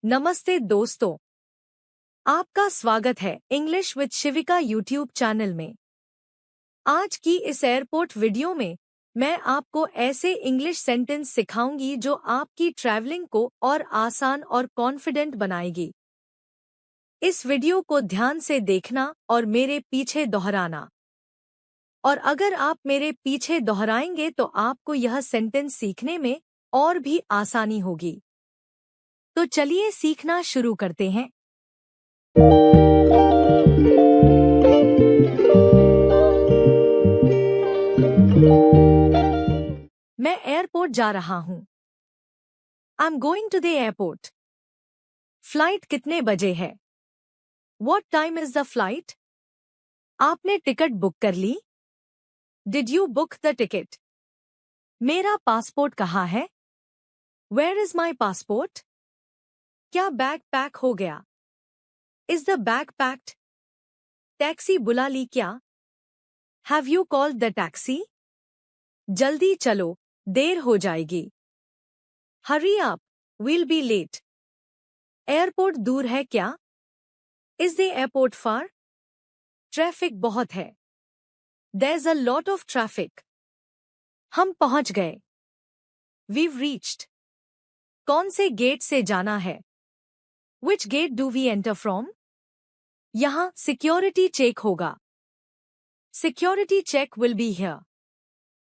नमस्ते दोस्तों, आपका स्वागत है English with Shivika YouTube channel में। आज की इस एयरपोर्ट वीडियो में मैं आपको ऐसे इंग्लिश सेंटेंस सिखाऊंगी जो आपकी ट्रैवलिंग को और आसान और कॉन्फिडेंट बनाएगी। इस वीडियो को ध्यान से देखना और मेरे पीछे दोहराना। और अगर आप मेरे पीछे दोहराएंगे तो आपको यह सेंटेंस सीखने में और भी आसानी होगी। तो चलिए सीखना शुरू करते हैं। मैं एयरपोर्ट जा रहा हूँ। I am going to the airport. Flight कितने बजे है? What time is the flight? आपने टिकट बुक कर ली? Did you book the ticket? मेरा पासपोर्ट कहाँ है? Where is my passport? क्या बैग पैक हो गया? Is the bag packed? Taxi बुला ली क्या? Have you called the taxi? जल्दी चलो, देर हो जाएगी। Hurry up, we'll be late. Airport दूर है क्या? Is the airport far? Traffic बहुत है। There's a lot of traffic. हम पहुंच गए। We've reached. कौन से गेट से जाना है? Which gate do we enter from? यहाँ सिक्योरिटी चेक होगा। Security check will be here.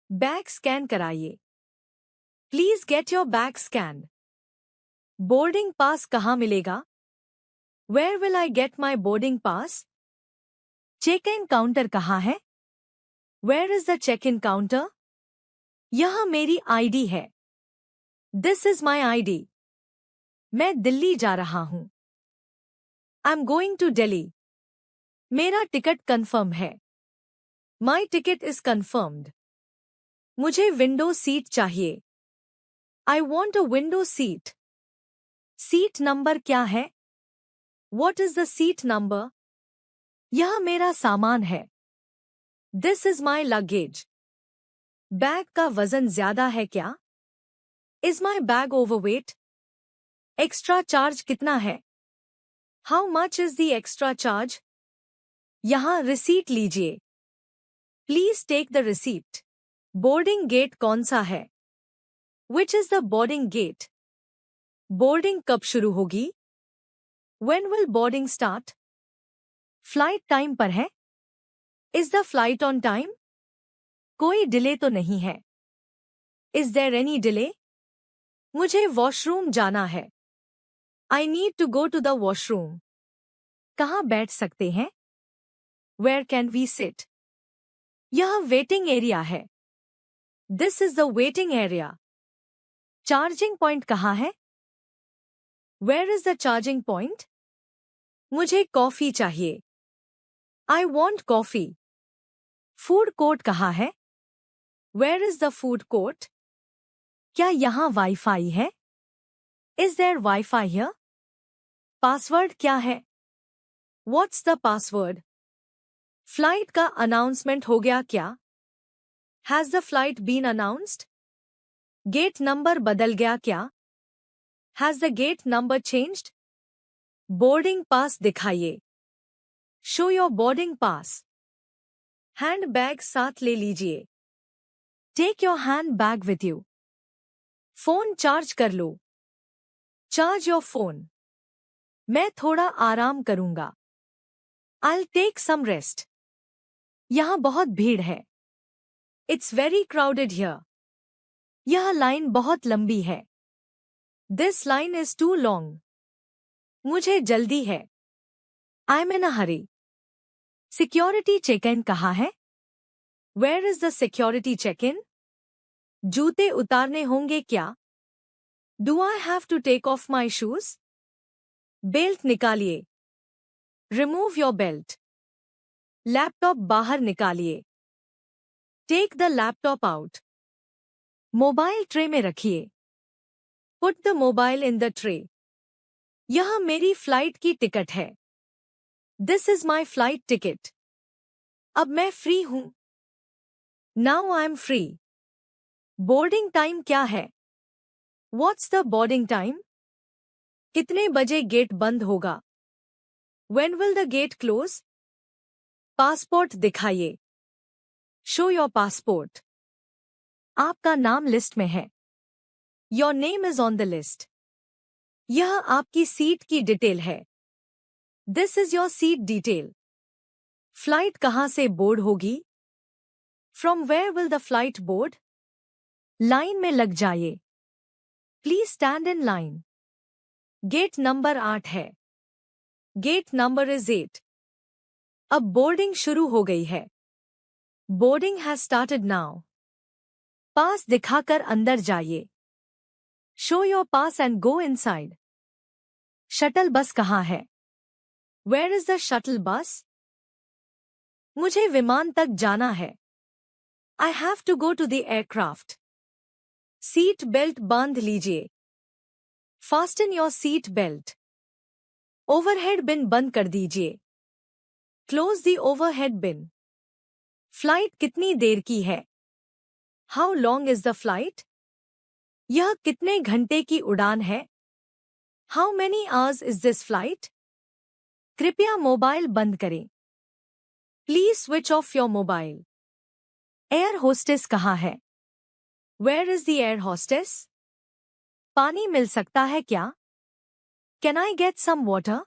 Bag scan कराइए। Please get your bag scanned. Boarding pass कहाँ मिलेगा? Where will I get my boarding pass? Check in counter कहाँ है? Where is the check-in counter? यह मेरी ID है। This is my ID. मैं दिल्ली जा रहा हूँ। I'm going to Delhi. मेरा टिकट कंफर्म है। My ticket is confirmed. मुझे विंडो सीट चाहिए। I want a window seat. Seat number क्या है? What is the seat number? यह मेरा सामान है। This is my luggage. Bag का वजन ज्यादा है क्या? Is my bag overweight? Extra charge कितना है? How much is the extra charge? यहाँ रिसीट लीजिए। Please take the receipt. Boarding gate कौन सा है? Which is the boarding gate? Boarding कब शुरू होगी? When will boarding start? Flight time पर है? Is the flight on time? कोई डिले तो नहीं है। Is there any delay? मुझे वॉशरूम जाना है। I need to go to the washroom. कहाँ बैठ सकते हैं? Where can we sit? यह वेटिंग एरिया है। This is the waiting area. Charging point कहाँ है? Where is the charging point? मुझे कॉफी चाहिए। I want coffee. Food court कहाँ है? Where is the food court? क्या यहाँ वाईफाई है? Is there Wi-Fi here? Password क्या है? What's the password? फ्लाइट का अनाउंसमेंट हो गया क्या? Has the flight been announced? Gate number बदल गया क्या? Has the gate number changed? Boarding pass दिखाइए। Show your boarding pass. Hand bag साथ ले लीजिए। Take your hand bag with you. Phone charge कर लो। Charge your phone. मैं थोड़ा आराम करूंगा। I'll take some rest. यहाँ बहुत भीड़ है। It's very crowded here. यह लाइन बहुत लंबी है। This line is too long. मुझे जल्दी है। I'm in a hurry. Security check in कहाँ है? Where is the security check-in? जूते उतारने होंगे क्या? Do I have to take off my shoes? Belt निकालिए। Remove your belt. लैपटॉप बाहर निकालिए। Take the laptop out. Mobile tray में रखिए। Put the mobile in the tray. यह मेरी फ्लाइट की टिकट है। This is my flight ticket. अब मैं फ्री हूँ। Now I'm free. Boarding time क्या है? What's the boarding time? कितने बजे गेट बंद होगा? When will the gate close? Passport दिखाइए। Show your passport. आपका नाम लिस्ट में है। Your name is on the list. यह आपकी सीट की डिटेल है। This is your seat detail. Flight कहाँ से बोर्ड होगी? From where will the flight board? Line में लग जाइए। Please stand in line. Gate number 8 है। Gate number is 8. अब बोर्डिंग शुरू हो गई है। Boarding has started now. पास दिखाकर अंदर जाइए। Show your pass and go inside. Shuttle bus कहाँ है? Where is the shuttle bus? मुझे विमान तक जाना है। I have to go to the aircraft. Seat belt बांध लीजिए। Fasten your seat belt. Overhead bin बंद कर दीजिए। Close the overhead bin. Flight कितनी देर की है? How long is the flight? यह कितने घंटे की उड़ान है? How many hours is this flight? कृपया मोबाइल बंद करें। Please switch off your mobile. Air hostess कहाँ है? Where is the air hostess? पानी मिल सकता है क्या? Can I get some water?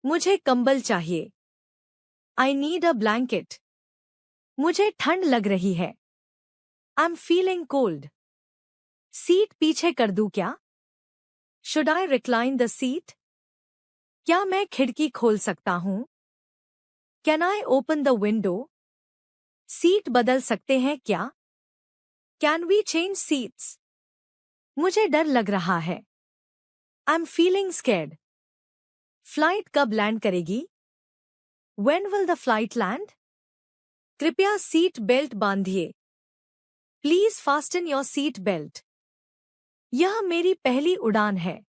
मुझे कंबल चाहिए। I need a blanket. मुझे ठंड लग रही है। I'm feeling cold. सीट पीछे कर दूं क्या? Should I recline the seat? क्या मैं खिड़की खोल सकता हूं? Can I open the window? Seat बदल सकते हैं क्या? Can we change seats? मुझे डर लग रहा है। I'm feeling scared. फ्लाइट कब लैंड करेगी? When will the flight land? कृपया सीट बेल्ट बांधिए। Please fasten your seat belt. यह मेरी पहली उड़ान है।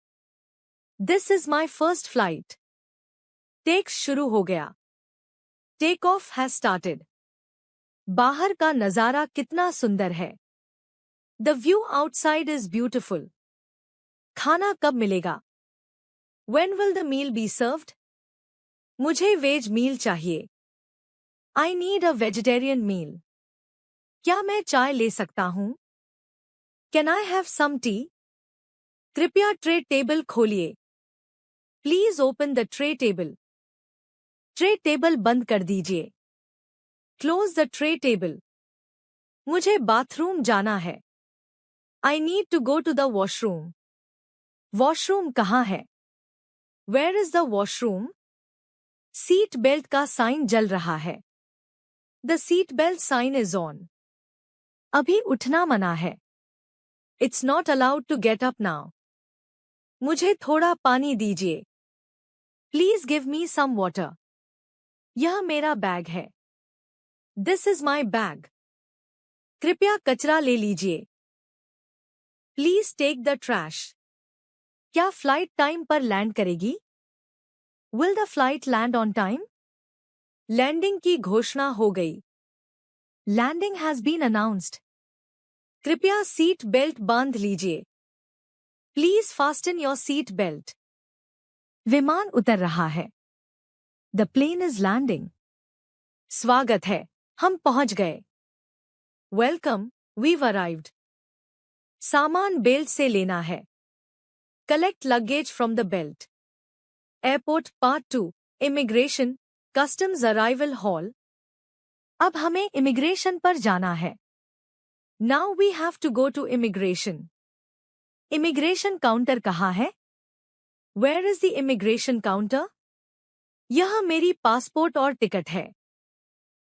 This is my first flight. Take शुरू हो गया। Take off has started. बाहर का नजारा कितना सुंदर है। The view outside is beautiful. खाना कब मिलेगा? When will the meal be served? मुझे वेज मील चाहिए। I need a vegetarian meal. क्या मैं चाय ले सकता हूँ? Can I have some tea? कृपया ट्रे टेबल खोलिए। Please open the tray table. Tray table बंद कर दीजिए। Close the tray table. मुझे बाथरूम जाना है। I need to go to the washroom. Washroom कहाँ है? Where is the washroom? Seat belt का साइन जल रहा है। The seat belt sign is on. अभी उठना मना है। It's not allowed to get up now. मुझे थोड़ा पानी दीजिए। Please give me some water. यह मेरा बैग है। This is my bag. कृपया कचरा ले लीजिए। Please take the trash. क्या फ्लाइट टाइम पर लैंड करेगी? Will the flight land on time? Landing की घोषणा हो गई। Landing has been announced. कृपया सीट बेल्ट बांध लीजिए। Please fasten your seat belt. विमान उतर रहा है। The plane is landing. स्वागत है, हम पहुंच गए। Welcome, we've arrived. सामान बेल्ट से लेना है। Collect luggage from the belt. Airport Part 2, Immigration, Customs Arrival Hall. अब हमें इमिग्रेशन पर जाना है। Now we have to go to immigration. Immigration counter कहाँ है? Where is the immigration counter? यह मेरी पासपोर्ट और टिकट है।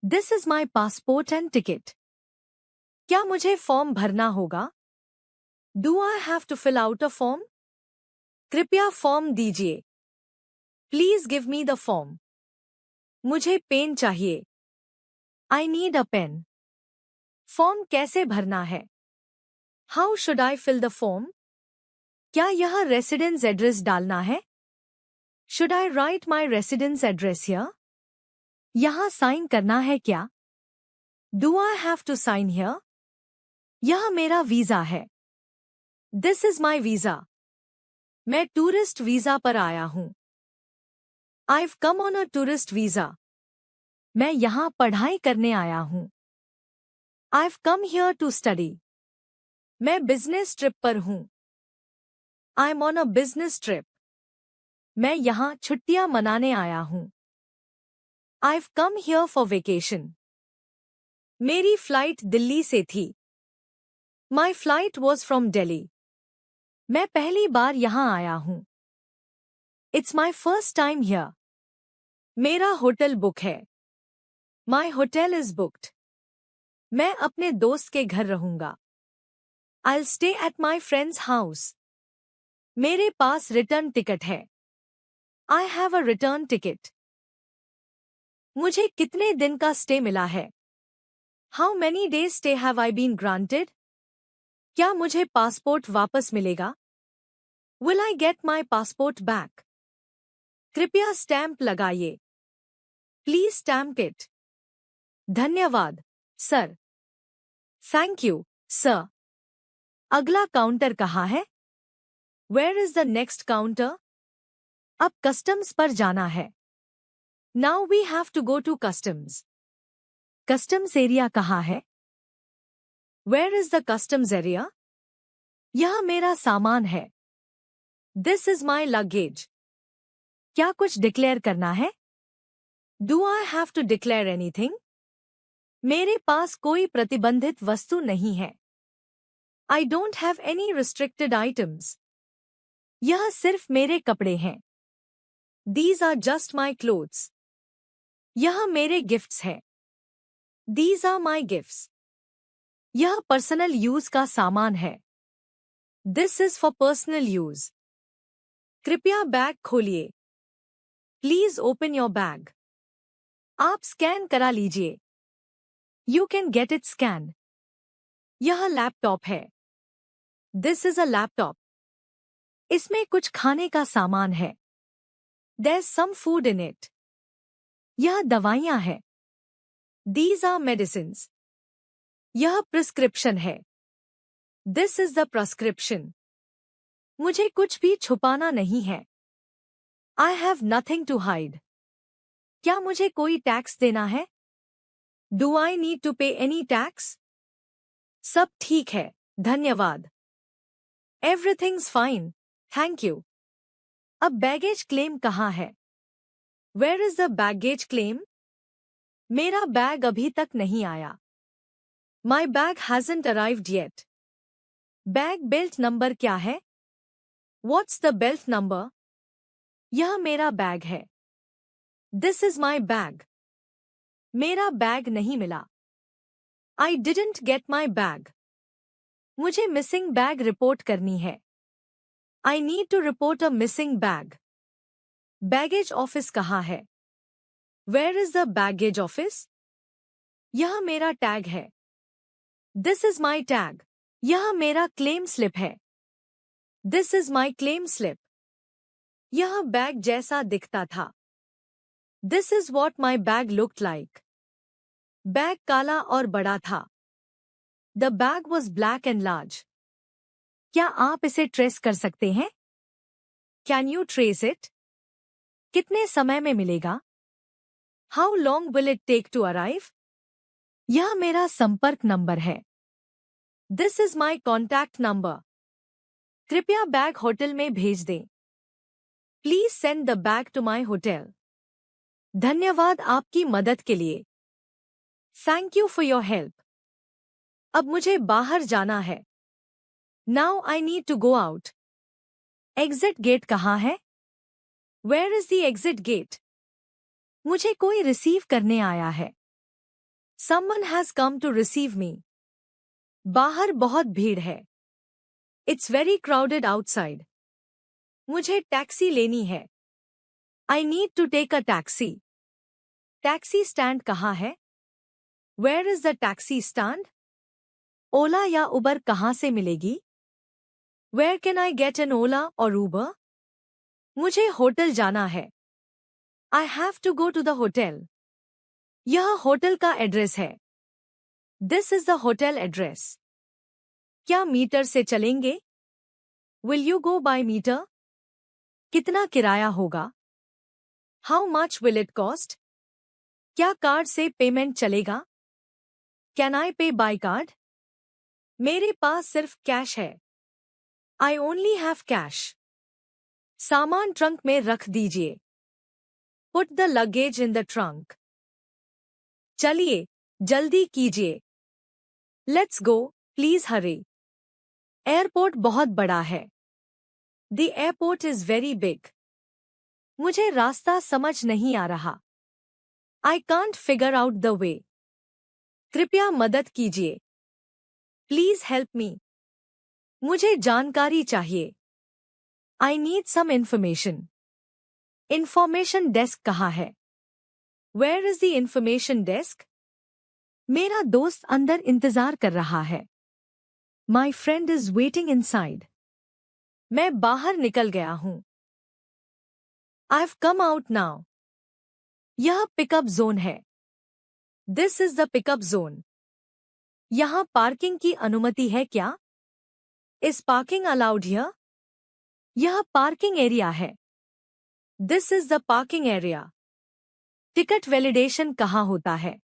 This is my passport and ticket. क्या मुझे फॉर्म भरना होगा? Do I have to fill out a form? कृपया फॉर्म दीजिए। Please give me the form. मुझे पेन चाहिए। I need a pen. Form कैसे भरना है? How should I fill the form? क्या यह रेसिडेंस एड्रेस डालना है? Should I write my residence address here? यहाँ साइन करना है क्या? Do I have to sign here? यह मेरा वीजा है। This is my visa. मैं टूरिस्ट वीजा पर आया हूँ। I've come on a tourist visa. मैं यहाँ पढ़ाई करने आया हूँ। I've come here to study. मैं बिजनेस ट्रिप पर हूँ। I'm on a business trip. मैं यहाँ छुट्टियाँ मनाने आया हूँ। I've come here for vacation. मेरी फ्लाइट दिल्ली से थी। My flight was from Delhi. मैं पहली बार यहाँ आया हूँ। It's my first time here. मेरा होटल बुक है। My hotel is booked. मैं अपने दोस्त के घर रहूंगा। I'll stay at my friend's house. मेरे पास रिटर्न टिकट है। I have a return ticket. मुझे कितने दिन का स्टे मिला है? How many days stay have I been granted? क्या मुझे पासपोर्ट वापस मिलेगा? Will I get my passport back? कृपया स्टैम्प लगाइए। Please stamp it. धन्यवाद, सर। Thank you, sir. अगला काउंटर कहाँ है? Where is the next counter? अब कस्टम्स पर जाना है। Now we have to go to customs. Customs area कहाँ है? Where is the customs area? यह मेरा सामान है। This is my luggage. क्या कुछ डिक्लेयर करना है? Do I have to declare anything? मेरे पास कोई प्रतिबंधित वस्तु नहीं है। I don't have any restricted items. यह सिर्फ मेरे कपड़े हैं। These are just my clothes. यह मेरे गिफ्ट्स हैं। These are my gifts. यह पर्सनल यूज का सामान है। This is for personal use. कृपया बैग खोलिए। Please open your bag. आप स्कैन करा लीजिए। You can get it scanned. यह लैपटॉप है। This is a laptop. इसमें कुछ खाने का सामान है। There's some food in it. यह दवाइयाँ हैं। These are medicines. यह प्रिस्क्रिप्शन है। This is the prescription. मुझे कुछ भी छुपाना नहीं है। I have nothing to hide. क्या मुझे कोई टैक्स देना है? Do I need to pay any tax? सब ठीक है, धन्यवाद। Everything's fine, thank you. अब बैगेज क्लेम कहाँ है? Where is the baggage claim? मेरा बैग अभी तक नहीं आया। My bag hasn't arrived yet. Bag belt number क्या है? What's the belt number? यह मेरा बैग है। This is my bag. मेरा बैग नहीं मिला। I didn't get my bag. मुझे मिसिंग बैग रिपोर्ट करनी है। I need to report a missing bag. Baggage office कहाँ है? Where is the baggage office? यह मेरा टैग है। This is my tag. यह मेरा क्लेम स्लिप है। This is my claim slip. यह बैग जैसा दिखता था। This is what my bag looked like. Bag काला और बड़ा था। The bag was black and large. क्या आप इसे ट्रेस कर सकते हैं? Can you trace it? कितने समय में मिलेगा? How long will it take to arrive? यह मेरा संपर्क नंबर है। This is my contact number. कृपया बैग होटल में भेज दें। Please send the bag to my hotel. धन्यवाद आपकी मदद के लिए। Thank you for your help. अब मुझे बाहर जाना है। Now I need to go out. Exit gate कहाँ है? Where is the exit gate? मुझे कोई रिसीव करने आया है। Someone has come to receive me. बाहर बहुत भीड़ है। It's very crowded outside. मुझे टैक्सी लेनी है। I need to take a taxi. Taxi stand कहाँ है? Where is the taxi stand? ओला या उबर कहाँ से मिलेगी? Where can I get an Ola or Uber? मुझे होटल जाना है। I have to go to the hotel. यह होटल का एड्रेस है। This is the hotel address. क्या मीटर से चलेंगे? Will you go by meter? कितना किराया होगा? How much will it cost? क्या कार्ड से पेमेंट चलेगा? Can I pay by card? मेरे पास सिर्फ कैश है। I only have cash. सामान ट्रंक में रख दीजिए। Put the luggage in the trunk. चलिए, जल्दी कीजिए। Let's go, please Hari. Airport बहुत बड़ा है। The airport is very big. मुझे रास्ता समझ नहीं आ रहा। I can't figure out the way. कृपया मदद कीजिए। Please help me. मुझे जानकारी चाहिए। I need some information. Information desk कहाँ है? Where is the information desk? मेरा दोस्त अंदर इंतजार कर रहा है। My friend is waiting inside. मैं बाहर निकल गया हूं। I have come out now. यह पिकअप जोन है। This is the pickup zone. यहां पार्किंग की अनुमति है क्या? Is parking allowed here? यह पार्किंग एरिया है। This is the parking area. Ticket validation कहाँ होता है?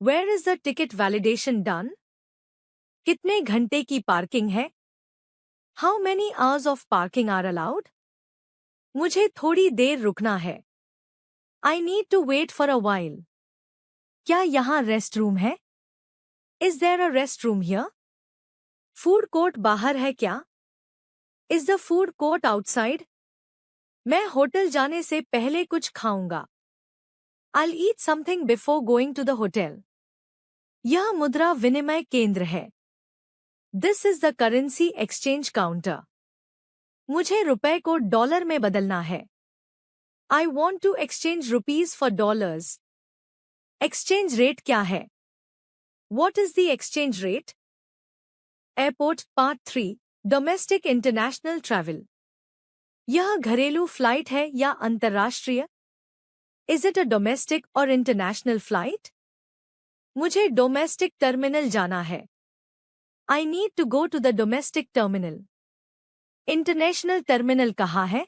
Where is the ticket validation done? कितने घंटे की पार्किंग है? How many hours of parking are allowed? मुझे थोड़ी देर रुकना है। I need to wait for a while. क्या यहाँ रेस्ट रूम है? Is there a rest room here? Food court बाहर है क्या? Is the food court outside? मैं होटल जाने से पहले कुछ खाऊंगा। I'll eat something before going to the hotel. यह मुद्रा विनिमय केंद्र है। This is the currency exchange counter. मुझे रुपए को डॉलर में बदलना है। I want to exchange rupees for dollars. Exchange rate क्या है? What is the exchange rate? Airport Part 3 Domestic International Travel. यह घरेलू फ्लाइट है या अंतर्राष्ट्रीय? Is it a domestic or international flight? मुझे डोमेस्टिक टर्मिनल जाना है। I need to go to the domestic terminal. International terminal कहाँ है?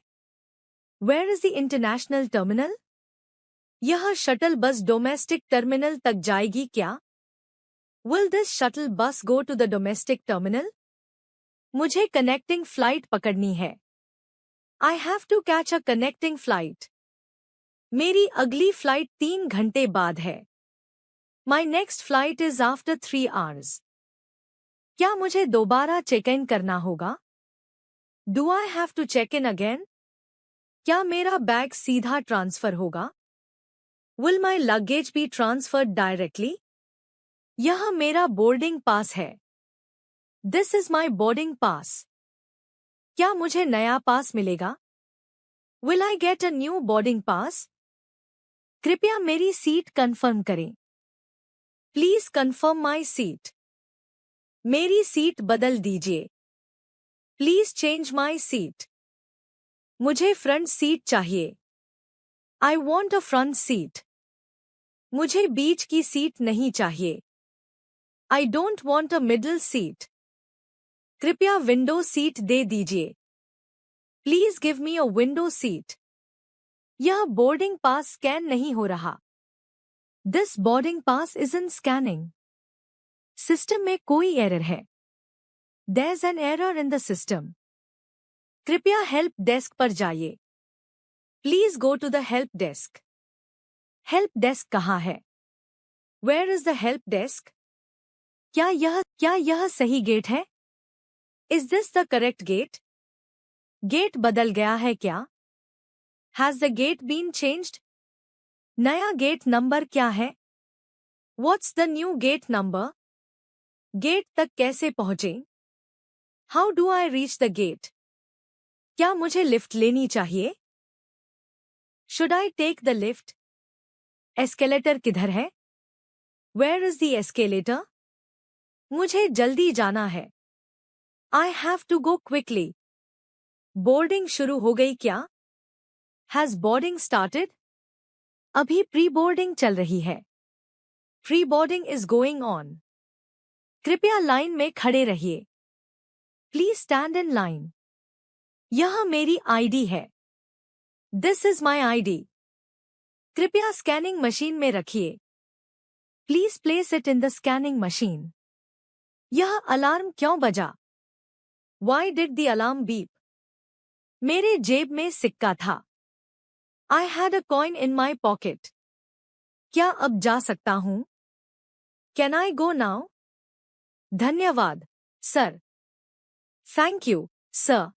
Where is the international terminal? यह शटल बस डोमेस्टिक टर्मिनल तक जाएगी क्या? Will this shuttle bus go to the domestic terminal? मुझे कनेक्टिंग फ्लाइट पकड़नी है। I have to catch a connecting flight. मेरी अगली फ्लाइट 3 घंटे बाद है। My next flight is after 3 hours. क्या मुझे दोबारा चेक इन करना होगा? Do I have to check in again? क्या मेरा बैग सीधा ट्रांसफर होगा? Will my luggage be transferred directly? यह मेरा बोर्डिंग पास है। This is my boarding pass. क्या मुझे नया पास मिलेगा? Will I get a new boarding pass? कृपया मेरी सीट कंफर्म करें। Please confirm my seat. मेरी सीट बदल दीजिए। Please change my seat. मुझे फ्रंट सीट चाहिए। I want a front seat. मुझे बीच की सीट नहीं चाहिए। I don't want a middle seat. कृपया विंडो सीट दे दीजिए। Please give me a window seat. यह बोर्डिंग पास स्कैन नहीं हो रहा। This boarding pass isn't scanning. System में कोई एरर है। There's an error in the system. कृपया हेल्प डेस्क पर जाइए। Please go to the help desk. Help desk कहाँ है? Where is the help desk? क्या यह सही गेट है? Is this the correct gate? Gate बदल गया है क्या? Has the gate been changed? नया गेट नंबर क्या है? What's the new gate number? Gate तक कैसे पहुंचे? How do I reach the gate? क्या मुझे लिफ्ट लेनी चाहिए? Should I take the lift? Escalator किधर है? Where is the escalator? मुझे जल्दी जाना है। I have to go quickly. Boarding शुरू हो गई क्या? Has boarding started? अभी प्री बोर्डिंग चल रही है। Pre boarding is going on. कृपया लाइन में खड़े रहिए। Please stand in line. यह मेरी आईडी है। This is my ID. कृपया स्कैनिंग मशीन में रखिए. Please place it in the scanning machine. यह अलार्म क्यों बजा? Why did the alarm beep? मेरे जेब में सिक्का था. I had a coin in my pocket. क्या अब जा सकता हूँ? Can I go now? धन्यवाद, सर. Thank you, sir.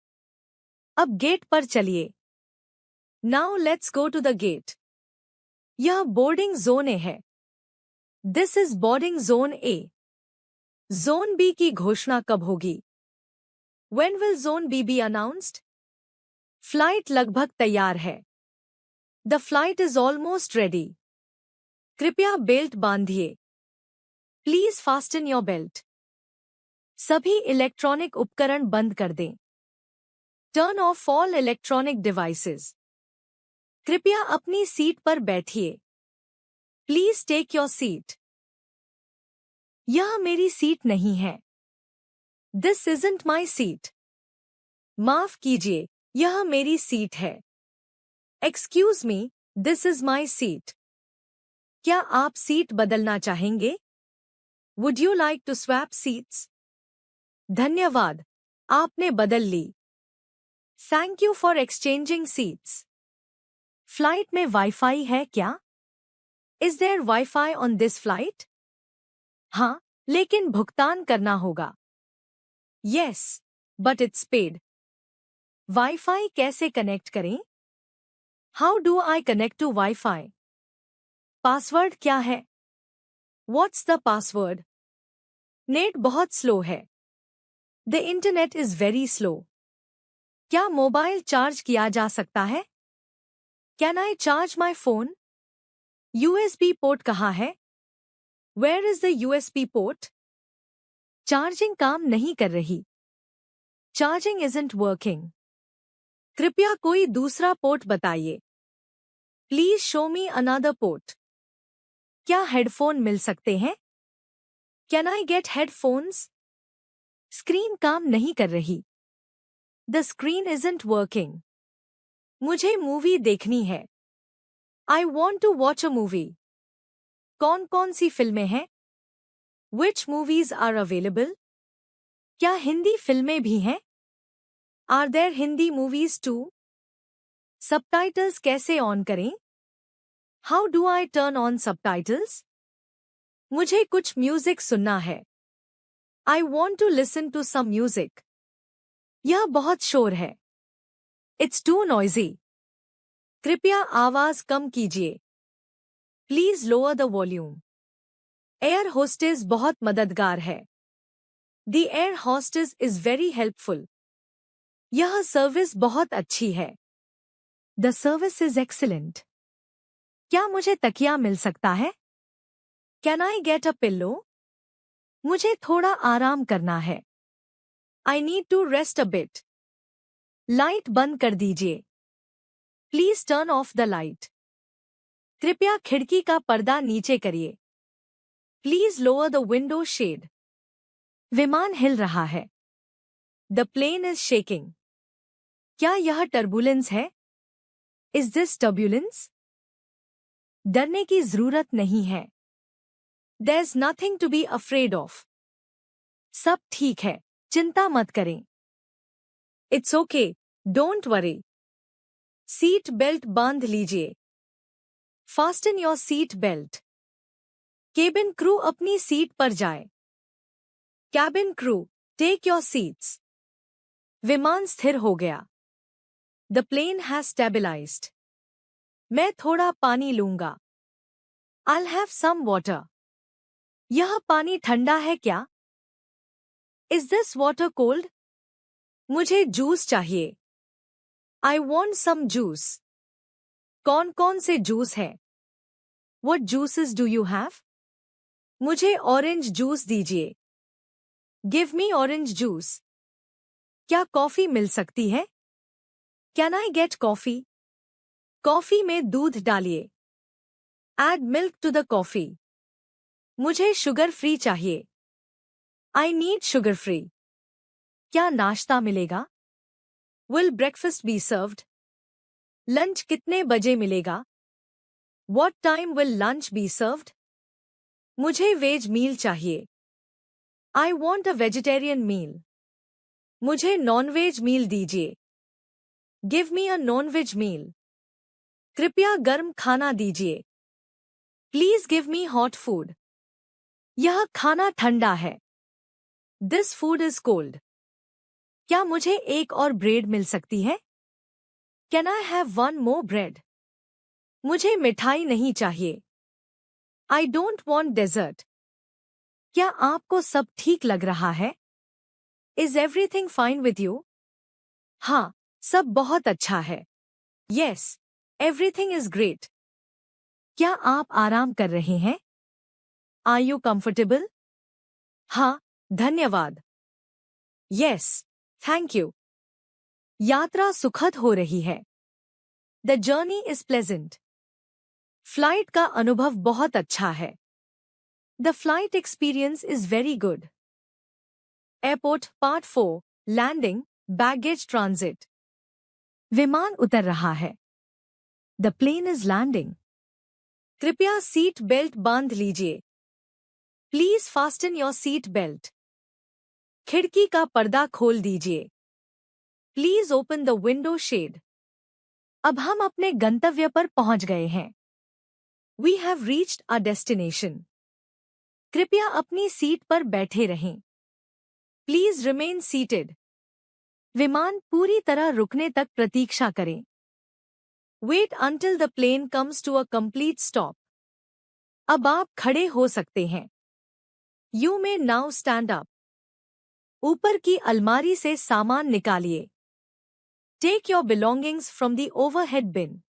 अब गेट पर चलिए. Now let's go to the gate. यह बोर्डिंग जोन ए है. This is boarding zone A. Zone B की घोषणा कब होगी? When will zone B be announced? Flight लगभग तैयार है. The flight is almost ready. कृपया बेल्ट बांधिए. Please fasten your belt. सभी इलेक्ट्रॉनिक उपकरण बंद कर दें. Turn off all electronic devices. कृपया अपनी सीट पर बैठिए. Please take your seat. यह मेरी सीट नहीं है. This isn't my seat. माफ कीजिए, यह मेरी सीट है. Excuse me, this is my seat. क्या आप सीट बदलना चाहेंगे? Would you like to swap seats? धन्यवाद, आपने बदल ली. Thank you for exchanging seats. Flight में वाईफाई है क्या? Is there Wi-Fi on this flight? हाँ, लेकिन भुगतान करना होगा. Yes, but it's paid. Wifi कैसे कनेक्ट करें? How do I connect to Wi-Fi? Password क्या है? What's the password? नेट बहुत स्लो है. The internet is very slow. क्या मोबाइल चार्ज किया जा सकता है? Can I charge my phone? USB port कहाँ है? Where is the USB port? Charging काम नहीं कर रही. Charging isn't working. कृपया कोई दूसरा पोर्ट बताइए. Please show me another port. क्या हेडफोन मिल सकते हैं? Can I get headphones? Screen काम नहीं कर रही. The screen isn't working. मुझे मूवी देखनी है. I want to watch a movie. कौन-कौन सी फिल्में हैं? Which movies are available? क्या हिंदी फिल्में भी हैं? Are there Hindi movies too? Subtitles कैसे ऑन करें? How do I turn on subtitles? मुझे कुछ म्यूजिक सुनना है. I want to listen to some music. यह बहुत शोर है. It's too noisy. कृपया आवाज कम कीजिए. Please lower the volume. Air hostess बहुत मददगार है. The air hostess is very helpful. यह सर्विस बहुत अच्छी है. The service is excellent. क्या मुझे तकिया मिल सकता है? Can I get a pillow? मुझे थोड़ा आराम करना है. I need to rest a bit. Light बंद कर दीजिए. Please turn off the light. कृपया खिड़की का पर्दा नीचे करिए. Please lower the window shade. विमान हिल रहा है. The plane is shaking. क्या यह टर्बुलेंस है? Is this turbulence? डरने की जरूरत नहीं है. There's nothing to be afraid of. सब ठीक है, चिंता मत करें. It's okay, don't worry. Seat belt बांध लीजिए. Fasten your seat belt. Cabin crew अपनी सीट पर जाए. Cabin crew, take your seats. विमान स्थिर हो गया. The plane has stabilized. मैं थोड़ा पानी लूंगा. I'll have some water. यह पानी ठंडा है क्या? Is this water cold? मुझे जूस चाहिए. I want some juice. कौन-कौन से जूस हैं? What juices do you have? मुझे ऑरेंज जूस दीजिए. Give me orange juice. क्या कॉफी मिल सकती है? Can I get coffee? Coffee में दूध डालिए. Add milk to the coffee. मुझे शुगर फ्री चाहिए. I need sugar free. क्या नाश्ता मिलेगा? Will breakfast be served? Lunch कितने बजे मिलेगा? What time will lunch be served? मुझे वेज मील चाहिए. I want a vegetarian meal. मुझे नॉन-वेज मील दीजिए. Give me a non-veg meal. कृपया गर्म खाना दीजिए. Please give me hot food. यह खाना ठंडा है. This food is cold. क्या मुझे एक और ब्रेड मिल सकती है? Can I have one more bread? मुझे मिठाई नहीं चाहिए. I don't want dessert. क्या आपको सब ठीक लग रहा है? Is everything fine with you? हाँ, सब बहुत अच्छा है. Yes, everything is great. क्या आप आराम कर रहे हैं? Are you comfortable? हाँ, धन्यवाद. Yes, thank you. यात्रा सुखद हो रही है. The journey is pleasant. Flight का अनुभव बहुत अच्छा है. The flight experience is very good. Airport Part 4 Landing Baggage Transit. विमान उतर रहा है. The plane is landing. कृपया सीट बेल्ट बांध लीजिए. Please fasten your seat belt. खिड़की का पर्दा खोल दीजिए. Please open the window shade. अब हम अपने गंतव्य पर पहुंच गए हैं. We have reached our destination. कृपया अपनी सीट पर बैठे रहें. Please remain seated. विमान पूरी तरह रुकने तक प्रतीक्षा करें. Wait until the plane comes to a complete stop. अब आप खड़े हो सकते हैं. You may now stand up. ऊपर की अलमारी से सामान निकालिए. Take your belongings from the overhead bin.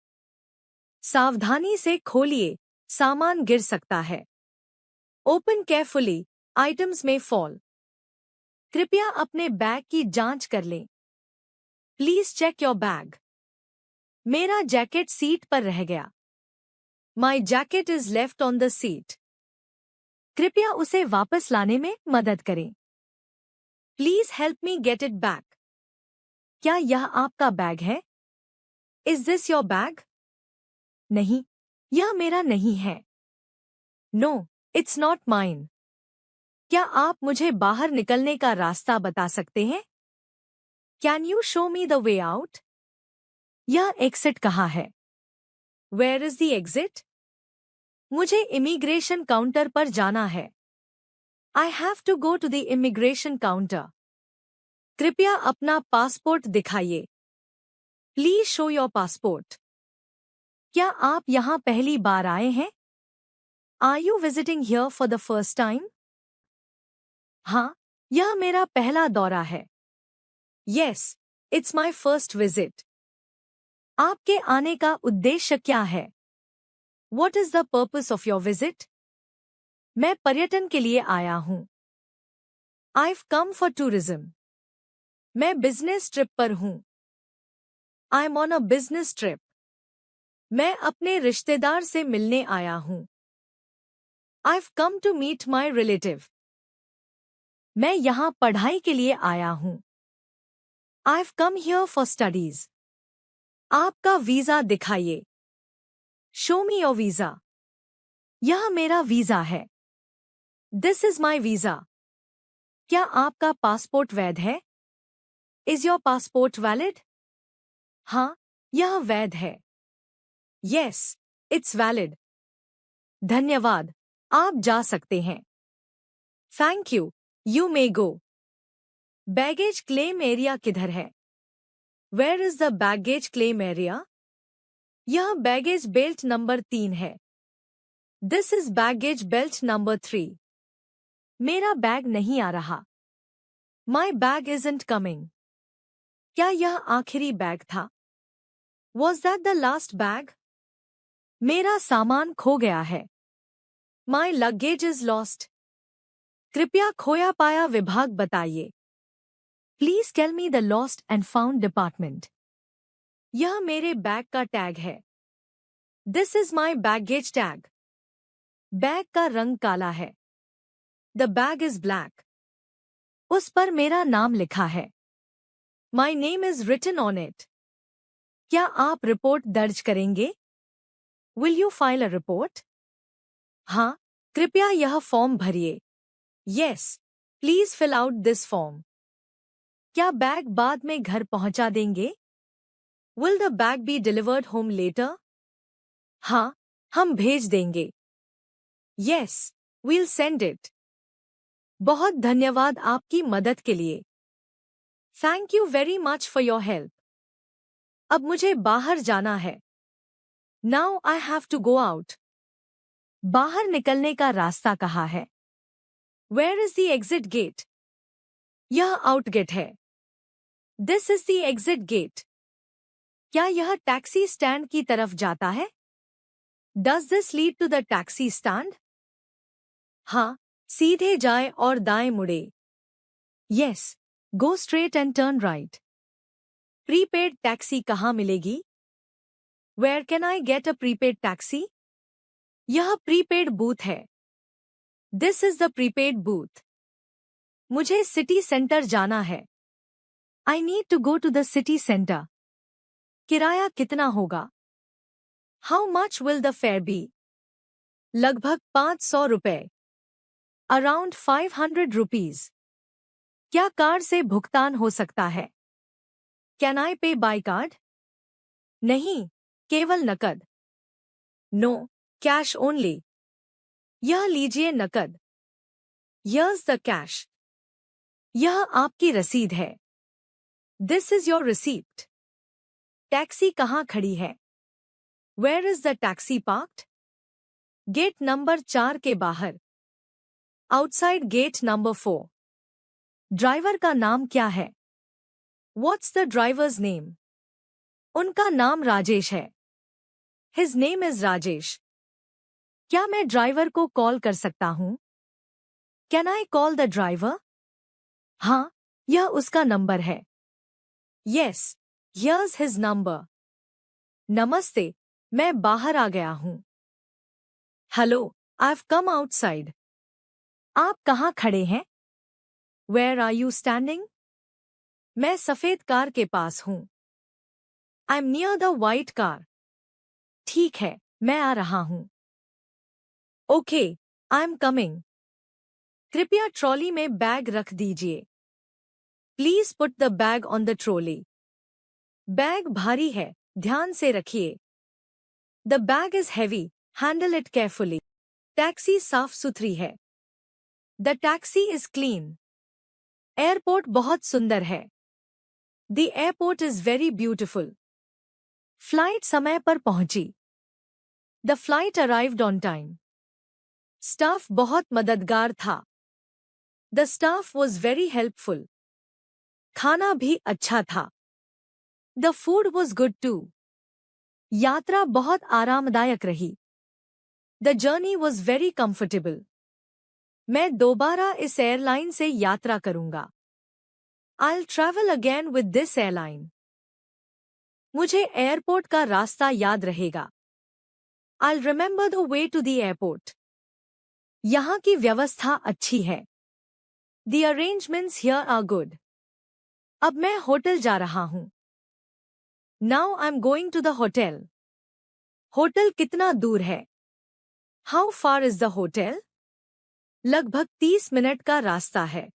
सावधानी से खोलिए, सामान गिर सकता है. Open carefully, items may fall. कृपया अपने बैग की जांच कर लें. Please check your bag. मेरा जैकेट सीट पर रह गया. My jacket is left on the seat. कृपया उसे वापस लाने में मदद करें. Please help me get it back. क्या यह आपका बैग है? Is this your bag? नहीं, यह मेरा नहीं है. No, it's not mine. क्या आप मुझे बाहर निकलने का रास्ता बता सकते हैं? Can you show me the way out? यह एग्जिट कहाँ है? Where is the exit? मुझे इमिग्रेशन काउंटर पर जाना है. I have to go to the immigration counter. कृपया अपना पासपोर्ट दिखाइए. Please show your passport. क्या आप यहाँ पहली बार आए हैं? Are you visiting here for the first time? हाँ, यह मेरा पहला दौरा है. Yes, it's my first visit. आपके आने का उद्देश्य क्या है? What is the purpose of your visit? मैं पर्यटन के लिए आया हूँ. I've come for tourism. मैं बिजनेस ट्रिप पर हूँ. I'm on a business trip. मैं अपने रिश्तेदार से मिलने आया हूँ. I've come to meet my relative. मैं यहाँ पढ़ाई के लिए आया हूँ. I've come here for studies. आपका वीजा दिखाइए. Show me your visa. यह मेरा वीजा है. This is my visa. क्या आपका पासपोर्ट वैध है? Is your passport valid? हाँ, यह वैध है. Yes, it's valid. धन्यवाद, आप जा सकते हैं. Thank you, you may go. Baggage claim area किधर है? Where is the baggage claim area? यह बैगेज बेल्ट नंबर 3 है. This is baggage belt number 3. मेरा बैग नहीं आ रहा. My bag isn't coming. क्या यह आखिरी बैग था? Was that the last bag? मेरा सामान खो गया है. My luggage is lost. कृपया खोया पाया विभाग बताइए. Please tell me the lost and found department. यह मेरे बैग का टैग है. This is my baggage tag. Bag का रंग काला है. The bag is black. उस पर मेरा नाम लिखा है. My name is written on it. क्या आप रिपोर्ट दर्ज करेंगे? Will you file a report? हाँ, कृपया यह फॉर्म भरिए। Yes, please fill out this form. क्या बैग बाद में घर पहुंचा देंगे? Will the bag be delivered home later? हाँ, हम भेज देंगे। Yes, we'll send it. बहुत धन्यवाद आपकी मदद के लिए। Thank you very much for your help. अब मुझे बाहर जाना है। Now I have to go out. बाहर निकलने का रास्ता कहाँ है? Where is the exit gate? यह आउट गेट है। This is the exit gate. क्या यह टैक्सी स्टैंड की तरफ जाता है? Does this lead to the taxi stand? हाँ, सीधे जाएं और दाएं मुड़े। Yes, go straight and turn right. Prepaid taxi कहाँ मिलेगी? Where can I get a prepaid taxi? यह प्रीपेड बूथ है। This is the prepaid booth. मुझे सिटी सेंटर जाना है। I need to go to the city center. किराया कितना होगा? How much will the fare be? लगभग 500 रुपए। Around 500 rupees. क्या कार से भुगतान हो सकता है? Can I pay by card? नहीं, केवल नकद। No, cash only. यह लीजिए नकद। Here's the cash. यह आपकी रसीद है। This is your receipt. Taxi कहाँ खड़ी है? Where is the taxi parked? Gate number 4 के बाहर। Outside gate number 4. ड्राइवर का नाम क्या है? What's the driver's name? उनका नाम राजेश है। His name is Rajesh. क्या मैं ड्राइवर को कॉल कर सकता हूँ? Can I call the driver? हाँ, यह उसका नंबर है। Yes, here's his number. नमस्ते, मैं बाहर आ गया हूँ। Hello, I've come outside. आप कहाँ खड़े हैं? Where are you standing? मैं सफेद कार के पास हूँ। I'm near the white car. ठीक है, मैं आ रहा हूँ। Okay, I'm coming. कृपया ट्रॉली में बैग रख दीजिए। Please put the bag on the trolley. Bag भारी है, ध्यान से रखिए। The bag is heavy, handle it carefully. Taxi साफ सुथरी है। The taxi is clean. Airport बहुत सुंदर है। The airport is very beautiful. Flight समय पर पहुंची। The flight arrived on time. Staff बहुत मददगार था। The staff was very helpful. खाना भी अच्छा था। The food was good too. यात्रा बहुत आरामदायक रही। The journey was very comfortable. मैं दोबारा इस एयरलाइन से यात्रा करूंगा। I'll travel again with this airline. मुझे एयरपोर्ट का रास्ता याद रहेगा। I'll remember the way to the airport. यहाँ की व्यवस्था अच्छी है। The arrangements here are good. अब मैं होटल जा रहा हूँ। Now I'm going to the hotel. Hotel कितना दूर है? How far is the hotel? लगभग 30 मिनट का रास्ता है।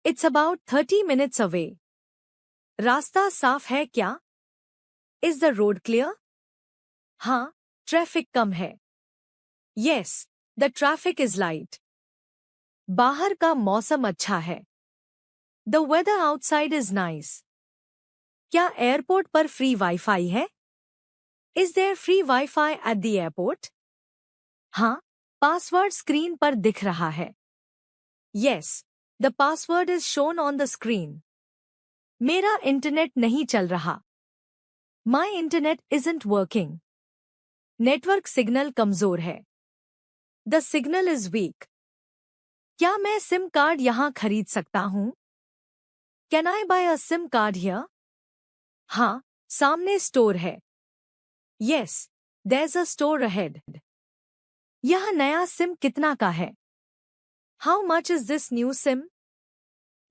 It's about 30 minutes away. रास्ता साफ है क्या? Is the road clear? हाँ, ट्रैफिक कम है। Yes, the traffic is light. बाहर का मौसम अच्छा है। The weather outside is nice. क्या एयरपोर्ट पर फ्री वाईफाई है? Is there free Wi-Fi at the airport? हाँ, पासवर्ड स्क्रीन पर दिख रहा है। Yes, the password is shown on the screen. मेरा इंटरनेट नहीं चल रहा। My internet isn't working. Network signal कमजोर है। The signal is weak. क्या मैं सिम कार्ड यहाँ खरीद सकता हूँ? Can I buy a SIM card here? हाँ, सामने स्टोर है। Yes, there's a store ahead. यह नया सिम कितना का है? How much is this new SIM?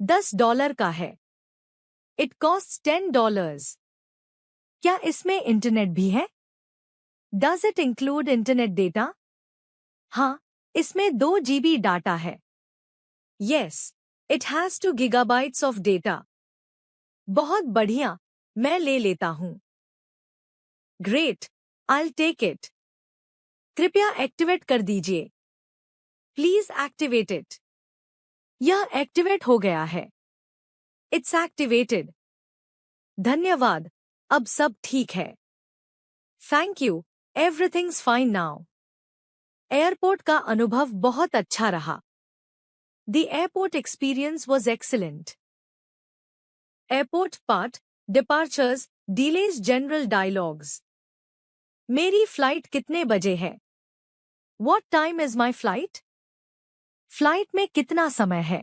$10 का है। It costs $10. क्या इसमें इंटरनेट भी है? Does it include internet data? हाँ, इसमें 2 GB डाटा है. Yes, it has 2 gigabytes of data. बहुत बढ़िया, मैं ले लेता हूँ. Great, I'll take it. कृपया एक्टिवेट कर दीजिए. Please activate it. यह एक्टिवेट हो गया है. It's activated. धन्यवाद, अब सब ठीक है. Thank you, everything's fine now. Airport का अनुभव बहुत अच्छा रहा. The airport experience was excellent. Airport part, departures, delays, general dialogues. मेरी फ्लाइट कितने बजे है? What time is my flight? Flight में कितना समय है?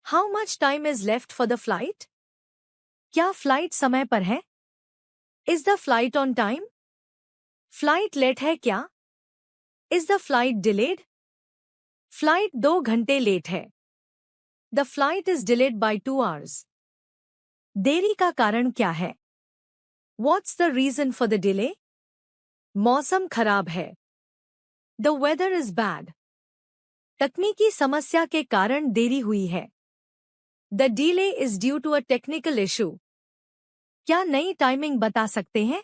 How much time is left for the flight? क्या फ्लाइट समय पर है? Is the flight on time? Flight late है क्या? Is the flight delayed? Flight 2 घंटे लेट है. The flight is delayed by 2 hours. देरी का कारण क्या है? What's the reason for the delay? मौसम खराब है. The weather is bad. तकनीकी समस्या के कारण देरी हुई है. The delay is due to a technical issue. क्या नई टाइमिंग बता सकते हैं?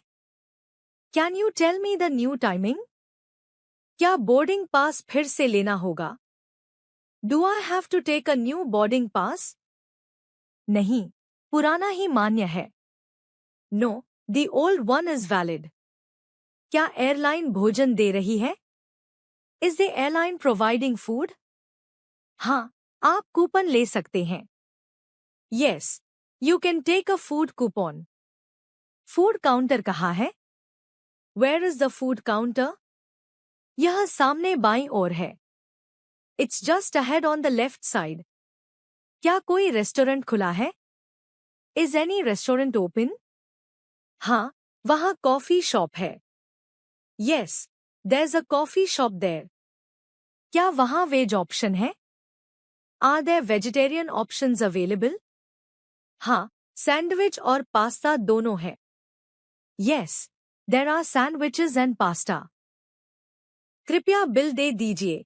Can you tell me the new timing? क्या बोर्डिंग पास फिर से लेना होगा? Do I have to take a new boarding pass? नहीं, पुराना ही मान्य है. No, the old one is valid. क्या एयरलाइन भोजन दे रही है? Is the airline providing food? हाँ, आप कूपन ले सकते हैं. Yes, you can take a food coupon. Food counter कहाँ है? Where is the food counter? यह सामने बाईं ओर है. It's just ahead on the left side. क्या कोई रेस्टोरेंट खुला है? Is any restaurant open? हाँ, वहाँ कॉफी शॉप है. Yes, there's a coffee shop there. क्या वहाँ वेज ऑप्शन है? Are there vegetarian options available? हाँ, सैंडविच और पास्ता दोनों है. Yes, there are sandwiches and pasta. कृपया बिल दे दीजिए.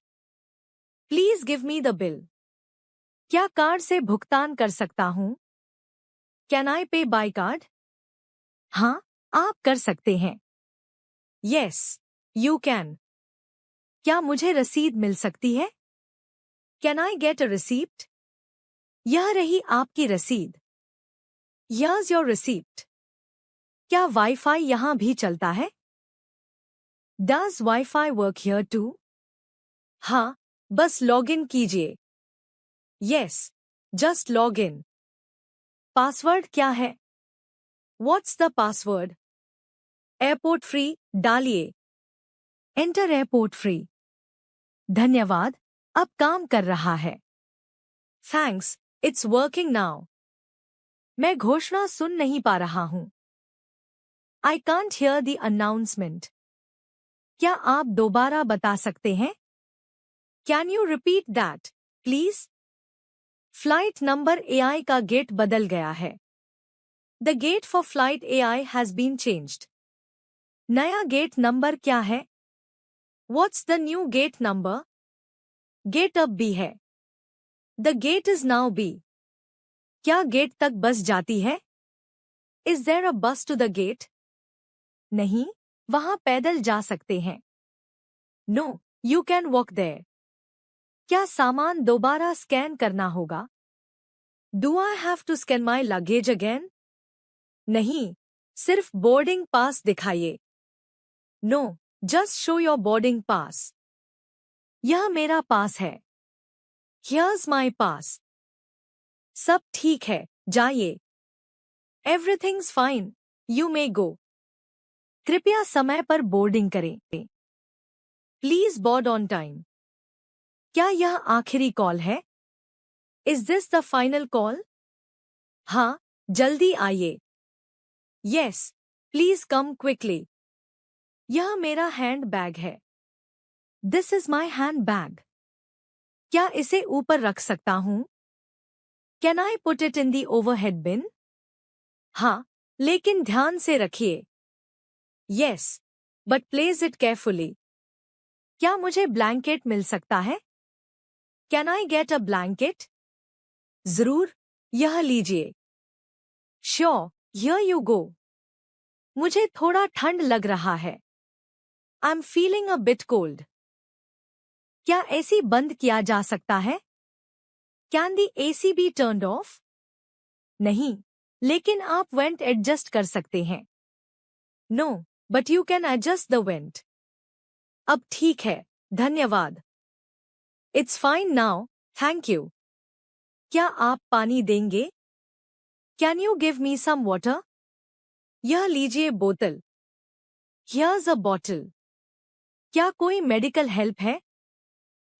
Please give me the bill. क्या कार्ड से भुगतान कर सकता हूँ? Can I pay by card? हाँ, आप कर सकते हैं. Yes, you can. क्या मुझे रसीद मिल सकती है? Can I get a receipt? यह रही आपकी रसीद. Here's your receipt. क्या वाईफाई यहाँ भी चलता है? Does Wi-Fi work here too? हाँ, बस लॉगिन कीजिए. Yes, just log in. Password क्या है? What's the password? Airport free डालिए. Enter airport free. धन्यवाद, अब काम कर रहा है. Thanks, it's working now. मैं घोषणा सुन नहीं पा रहा हूँ. I can't hear the announcement. क्या आप दोबारा बता सकते हैं? Can you repeat that, please? Flight number AI का गेट बदल गया है. The gate for flight AI has been changed. नया गेट नंबर क्या है? What's the new gate number? Gate अब B है. The gate is now B. क्या गेट तक बस जाती है? Is there a bus to the gate? नहीं, वहाँ पैदल जा सकते हैं. No, you can walk there. क्या सामान दोबारा स्कैन करना होगा? Do I have to scan my luggage again? नहीं, सिर्फ बोर्डिंग पास दिखाइए. No, just show your boarding pass. यह मेरा पास है. Here's my pass. सब ठीक है, जाइए. Everything's fine. You may go. कृपया समय पर बोर्डिंग करें. Please board on time. क्या यह आखिरी कॉल है? Is this the final call? हाँ, जल्दी आइए. Yes, please come quickly. यह मेरा हैंड बैग है. This is my handbag. क्या इसे ऊपर रख सकता हूँ? Can I put it in the overhead bin? हाँ, लेकिन ध्यान से रखिए। Yes, but place it carefully. क्या मुझे ब्लैंकेट मिल सकता है? Can I get a blanket? जरूर, यह लीजिए। Sure, here you go. मुझे थोड़ा ठंड लग रहा है। I'm feeling a bit cold. क्या एसी बंद किया जा सकता है? Can the AC be turned off? नहीं, लेकिन आप वेंट एडजस्ट कर सकते हैं। No, but you can adjust the vent. अब ठीक है, धन्यवाद। It's fine now, thank you. क्या आप पानी देंगे? Can you give me some water? यह लीजिए बोतल। Here's a bottle. क्या कोई मेडिकल हेल्प है?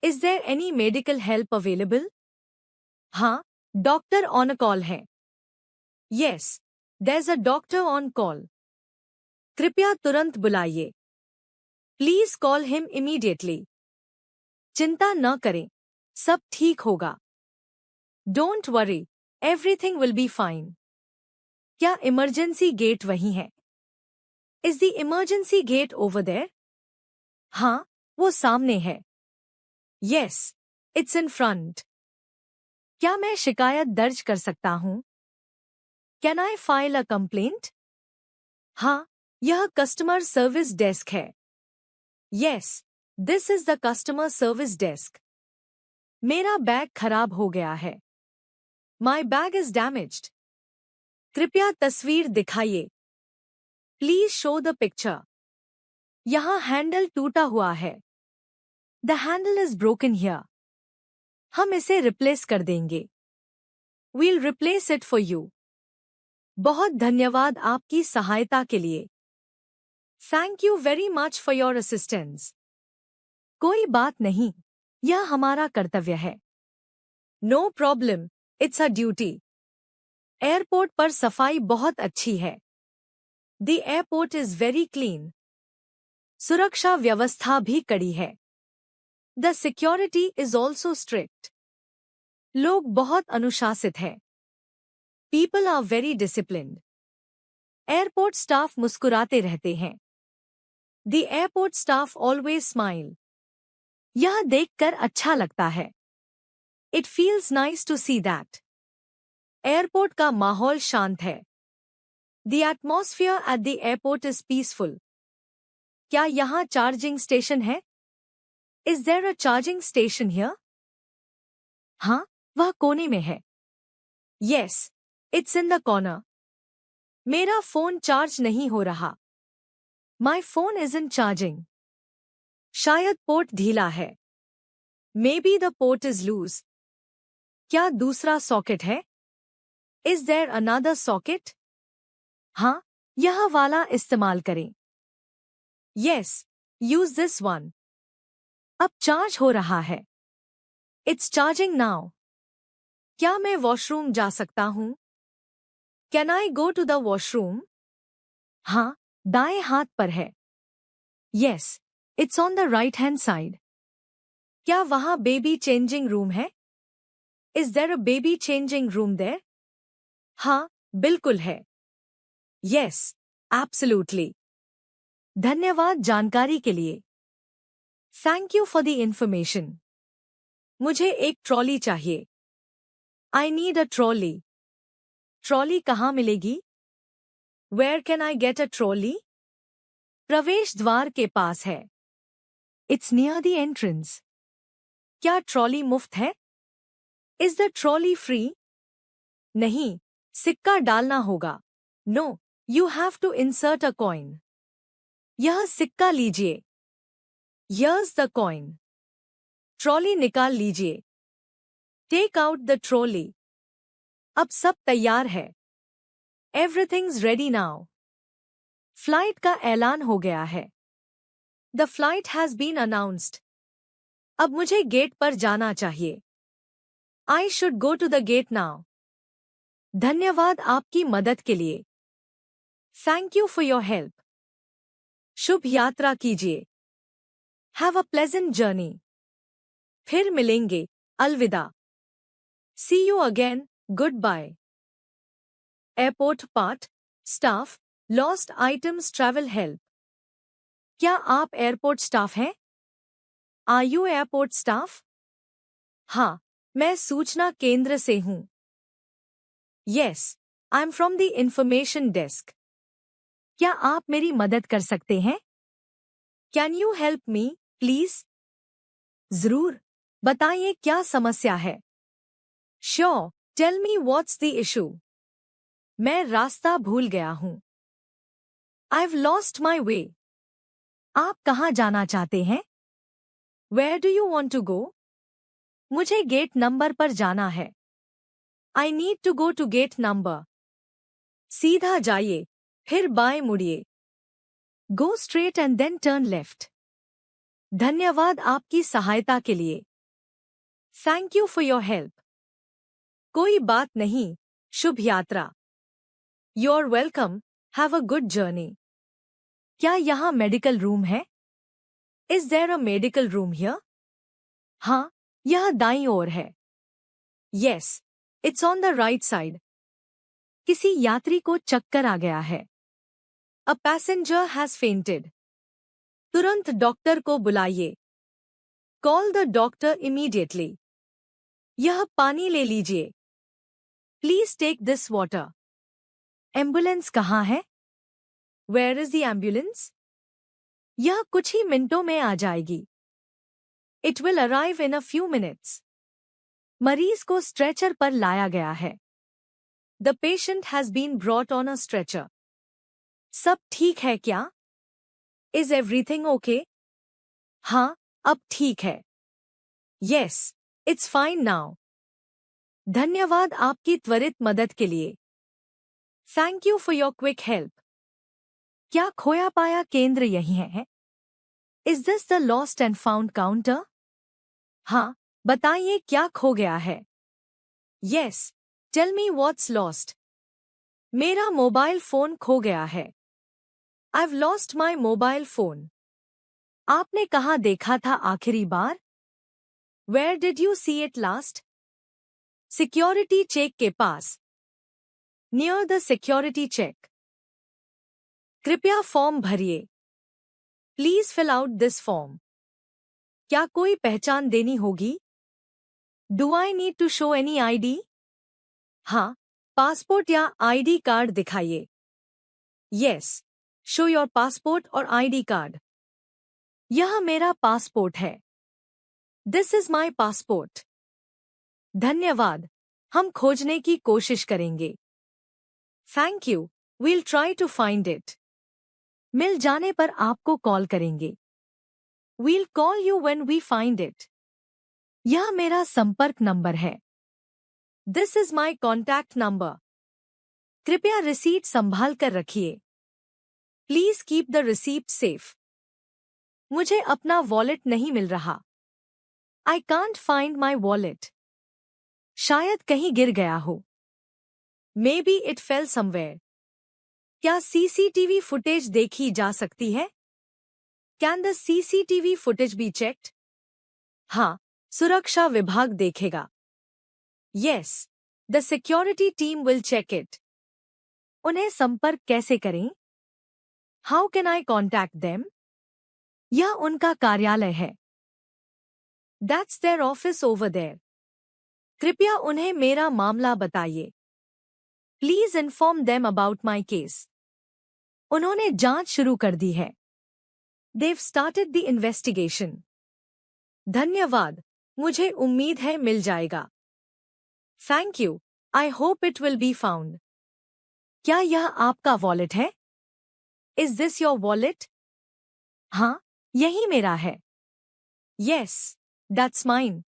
Is there any medical help available? हाँ, डॉक्टर ऑन कॉल है। Yes, there's a doctor on call. कृपया तुरंत बुलाइए। Please call him immediately. चिंता न करें, सब ठीक होगा। Don't worry, everything will be fine. क्या इमरजेंसी गेट वहीं है? Is the emergency gate over there? हाँ, वो सामने है। Yes, it's in front. क्या मैं शिकायत दर्ज कर सकता हूँ? Can I file a complaint? हाँ, यह कस्टमर सर्विस डेस्क है। Yes, this is the customer service desk. मेरा बैग खराब हो गया है। My bag is damaged. कृपया तस्वीर दिखाइए। Please show the picture. यहाँ हैंडल टूटा हुआ है। The handle is broken here. हम इसे रिप्लेस कर देंगे। We'll replace it for you. बहुत धन्यवाद आपकी सहायता के लिए। Thank you very much for your assistance. कोई बात नहीं, यह हमारा कर्तव्य है। No problem, it's a duty. Airport पर सफाई बहुत अच्छी है। The airport is very clean. सुरक्षा व्यवस्था भी कड़ी है। The security is also strict. लोग बहुत अनुशासित हैं। People are very disciplined. Airport staff मुस्कुराते रहते हैं। The airport staff always smile. यह देखकर अच्छा लगता है। It feels nice to see that. Airport का माहौल शांत है। The atmosphere at the airport is peaceful. क्या यहाँ चार्जिंग स्टेशन है? Is there a charging station here? हाँ, वह कोने में है। Yes, it's in the corner. मेरा फोन चार्ज नहीं हो रहा। My phone isn't charging. शायद पोर्ट ढीला है। Maybe the port is loose. क्या दूसरा सॉकेट है? Is there another socket? हाँ, यह वाला इस्तेमाल करें। Yes, use this one. अब चार्ज हो रहा है। It's charging now. क्या मैं वॉशरूम जा सकता हूँ? Can I go to the washroom? हाँ, दाएं हाथ पर है। Yes, it's on the right hand side. क्या वहाँ बेबी चेंजिंग रूम है? Is there a baby changing room there? हाँ, बिल्कुल है। Yes, absolutely. धन्यवाद जानकारी के लिए। Thank you for the information. मुझे एक ट्रॉली चाहिए। I need a trolley. Trolley कहाँ मिलेगी? Where can I get a trolley? प्रवेश द्वार के पास है। It's near the entrance. क्या ट्रॉली मुफ्त है? Is the trolley free? नहीं, सिक्का डालना होगा। No, you have to insert a coin. यह सिक्का लीजिए। Here's the coin. ट्रॉली निकाल लीजिए। Take out the trolley. अब सब तैयार है। Everything's ready now. फ्लाइट का ऐलान हो गया है। The flight has been announced. अब मुझे गेट पर जाना चाहिए। I should go to the gate now. धन्यवाद आपकी मदद के लिए। Thank you for your help. शुभ यात्रा कीजिए। Have a pleasant journey. फिर मिलेंगे, अलविदा। See you again, goodbye. Airport part staff, lost items travel help. क्या आप एयरपोर्ट स्टाफ हैं? Are you airport staff? हाँ, मैं सूचना केंद्र से हूँ। Yes, I am from the information desk. क्या आप मेरी मदद कर सकते हैं? Can you help me please? जरूर, बताइए क्या समस्या है। Sure, tell me what's the issue. मैं रास्ता भूल गया हूँ। I've lost my way. आप कहाँ जाना चाहते हैं? Where do you want to go? मुझे गेट नंबर पर जाना है। I need to go to gate number. सीधा जाइए, फिर बाएं मुड़िए। Go straight and then turn left. धन्यवाद आपकी सहायता के लिए। Thank you for your help. कोई बात नहीं, शुभ यात्रा। You're welcome, have a good journey. क्या यहाँ मेडिकल रूम है? Is there a medical room here? हाँ, यह दाईं ओर है। Yes, it's on the right side. किसी यात्री को चक्कर आ गया है। A passenger has fainted. तुरंत डॉक्टर को बुलाइए। Call the doctor immediately. यह पानी ले लीजिए। Please take this water. Ambulance कहाँ है? Where is the ambulance? यह कुछ ही मिनटों में आ जाएगी। It will arrive in a few minutes. मरीज को स्ट्रेचर पर लाया गया है। The patient has been brought on a stretcher. सब ठीक है क्या? Is everything okay? हाँ, अब ठीक है। Yes, it's fine now. धन्यवाद आपकी त्वरित मदद के लिए। Thank you for your quick help. क्या खोया पाया केंद्र यही है? Is this the lost and found counter? हाँ, बताइए क्या खो गया है? Yes, tell me what's lost. मेरा मोबाइल फोन खो गया है। I've lost my mobile phone. आपने कहाँ देखा था आखिरी बार? Where did you see it last? Security check के पास। Near the security check. कृपया फॉर्म भरिए। Please fill out this form. क्या कोई पहचान देनी होगी? Do I need to show any ID? हाँ, पासपोर्ट या ID कार्ड दिखाइए। Yes, show your passport और ID कार्ड। यह मेरा पासपोर्ट है। This is my passport. धन्यवाद, हम खोजने की कोशिश करेंगे। Thank you, we'll try to find it. मिल जाने पर आपको कॉल करेंगे। We'll call you when we find it. यह मेरा संपर्क नंबर है। This is my contact number. कृपया रिसीट संभाल कर रखिए। Please keep the receipt safe. मुझे अपना वॉलेट नहीं मिल रहा। I can't find my wallet. शायद कहीं गिर गया हो। Maybe it fell somewhere. क्या सीसीटीवी फुटेज देखी जा सकती है? Can the CCTV footage be checked? हाँ, सुरक्षा विभाग देखेगा। Yes, the security team will check it. उन्हें संपर्क कैसे करें? How can I contact them? यह उनका कार्यालय है। That's their office over there. कृपया उन्हें मेरा मामला बताइए। Please inform them about my case. उन्होंने जांच शुरू कर दी है। They've started the investigation. धन्यवाद, मुझे उम्मीद है मिल जाएगा। Thank you, I hope it will be found. क्या यह आपका वॉलेट है? Is this your wallet? हाँ, यही मेरा है। Yes, that's mine.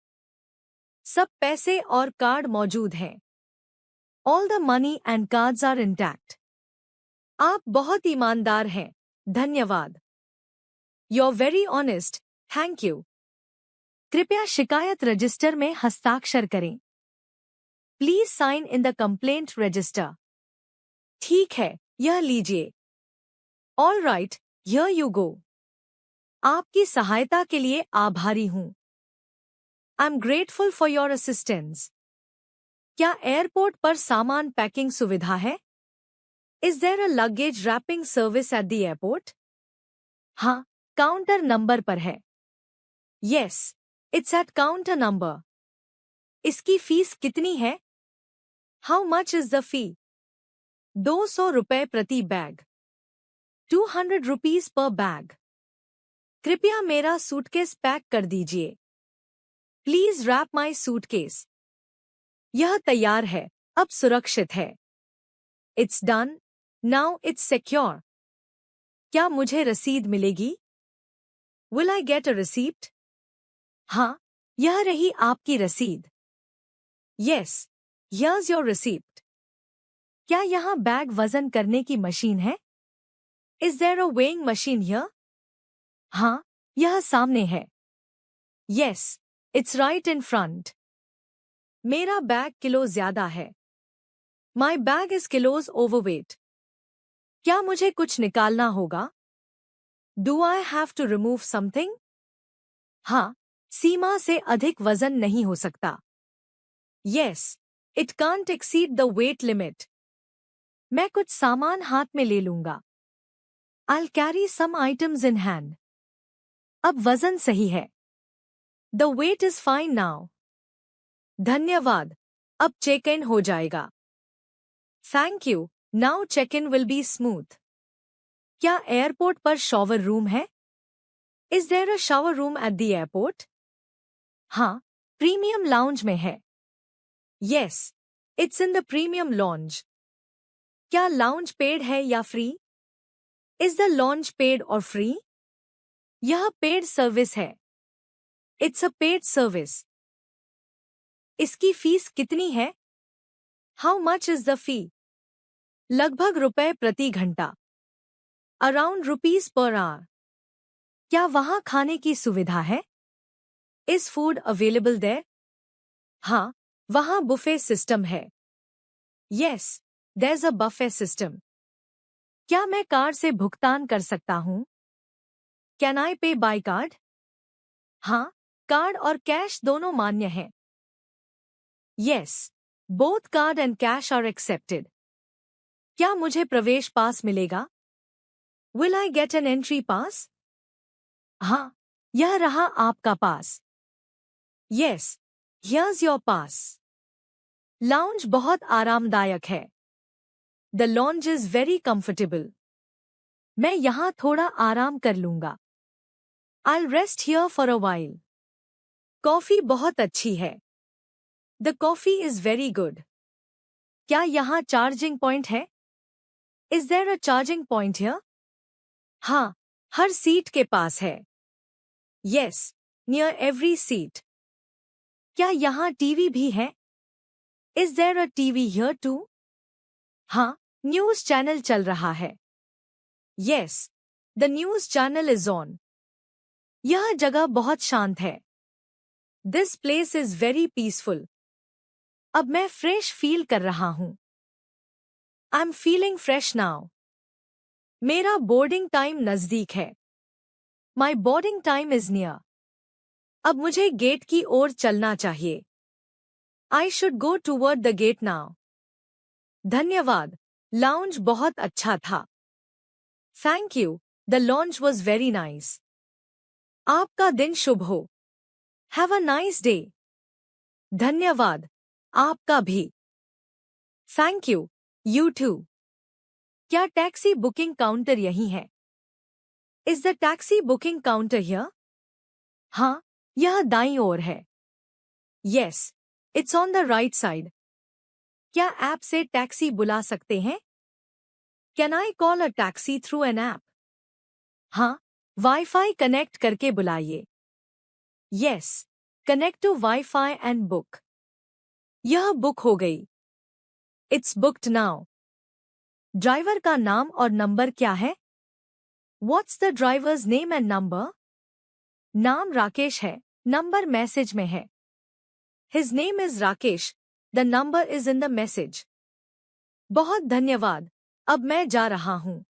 सब पैसे और कार्ड मौजूद हैं। All the money and cards are intact. आप बहुत ईमानदार हैं, धन्यवाद। You're very honest, thank you. कृपया शिकायत रजिस्टर में हस्ताक्षर करें। Please sign in the complaint register. ठीक है, यह लीजिए। All right, here you go. आपकी सहायता के लिए आभारी हूँ। I'm grateful for your assistance. क्या एयरपोर्ट पर सामान पैकिंग सुविधा है? Is there a luggage wrapping service at the airport? हाँ, काउंटर नंबर पर है. Yes, it's at counter number. इसकी फीस कितनी है? How much is the fee? 200 रुपए प्रति बैग. 200 rupees per bag. कृपया मेरा सूटकेस पैक कर दीजिए. Please wrap my suitcase. यह तैयार है, अब सुरक्षित है. It's done. Now it's secure. क्या मुझे रसीद मिलेगी? Will I get a receipt? हाँ, यह रही आपकी रसीद. Yes, here's your receipt. क्या यहाँ बैग वजन करने की मशीन है? Is there a weighing machine here? हाँ, यह सामने है. Yes, it's right in front. मेरा बैग किलो ज्यादा है. My bag is kilos overweight. क्या मुझे कुछ निकालना होगा? Do I have to remove something? हाँ, सीमा से अधिक वजन नहीं हो सकता. Yes, it can't exceed the weight limit. मैं कुछ सामान हाथ में ले लूंगा. I'll carry some items in hand. अब वजन सही है. The weight is fine now. धन्यवाद. अब चेक इन हो जाएगा. Thank you. Now check-in will be smooth. क्या एयरपोर्ट पर शॉवर रूम है? Is there a shower room at the airport? हाँ, प्रीमियम लाउंज में है. Yes, it's in the premium lounge. क्या लाउंज पेड है या free? Is the lounge paid or free? यह पेड सर्विस है. It's a paid service. इसकी fees कितनी है? How much is the fee? लगभग रुपए प्रति घंटा. Around rupees per hour. क्या वहाँ खाने की सुविधा है? Is food available there? हाँ, वहाँ बुफे सिस्टम है. Yes, there's a buffet system. क्या मैं कार्ड से भुगतान कर सकता हूँ? Can I pay by card? हाँ, कार्ड और कैश दोनों मान्य हैं. Yes, both card and cash are accepted. क्या मुझे प्रवेश पास मिलेगा? Will I get an entry pass? हाँ, यह रहा आपका पास. Yes, here's your pass. Lounge बहुत आरामदायक है. The lounge is very comfortable. मैं यहाँ थोड़ा आराम कर लूंगा. I'll rest here for a while. Coffee बहुत अच्छी है. The coffee is very good. क्या यहाँ चार्जिंग पॉइंट है? Is there a charging point here? हाँ, हर सीट के पास है. Yes, near every seat. क्या यहाँ टीवी भी है? Is there a TV here too? हाँ, न्यूज़ चैनल चल रहा है. Yes, the news channel is on. यह जगह बहुत शांत है. This place is very peaceful. अब मैं फ्रेश फील कर रहा हूँ. I'm feeling fresh now. मेरा बोर्डिंग टाइम नजदीक है. My boarding time is near. अब मुझे गेट की ओर चलना चाहिए. I should go toward the gate now. धन्यवाद. लाउंज बहुत अच्छा था. Thank you. The lounge was very nice. आपका दिन शुभ हो. Have a nice day. धन्यवाद. आपका भी. Thank you. You too. क्या टैक्सी बुकिंग काउंटर यहीं है? Is the taxi booking counter here? हाँ, यह दाईं ओर है. Yes, it's on the right side. क्या ऐप से टैक्सी बुला सकते हैं? Can I call a taxi through an app? हाँ, वाईफाई कनेक्ट करके बुलाइए. Yes, connect to Wi-Fi and book. यह बुक हो गई. It's booked now. ड्राइवर का नाम और नंबर क्या है? What's the driver's name and number? नाम राकेश है, नंबर मैसेज में है. His name is Rakesh. The number is in the message. बहुत धन्यवाद. अब मैं जा रहा हूँ.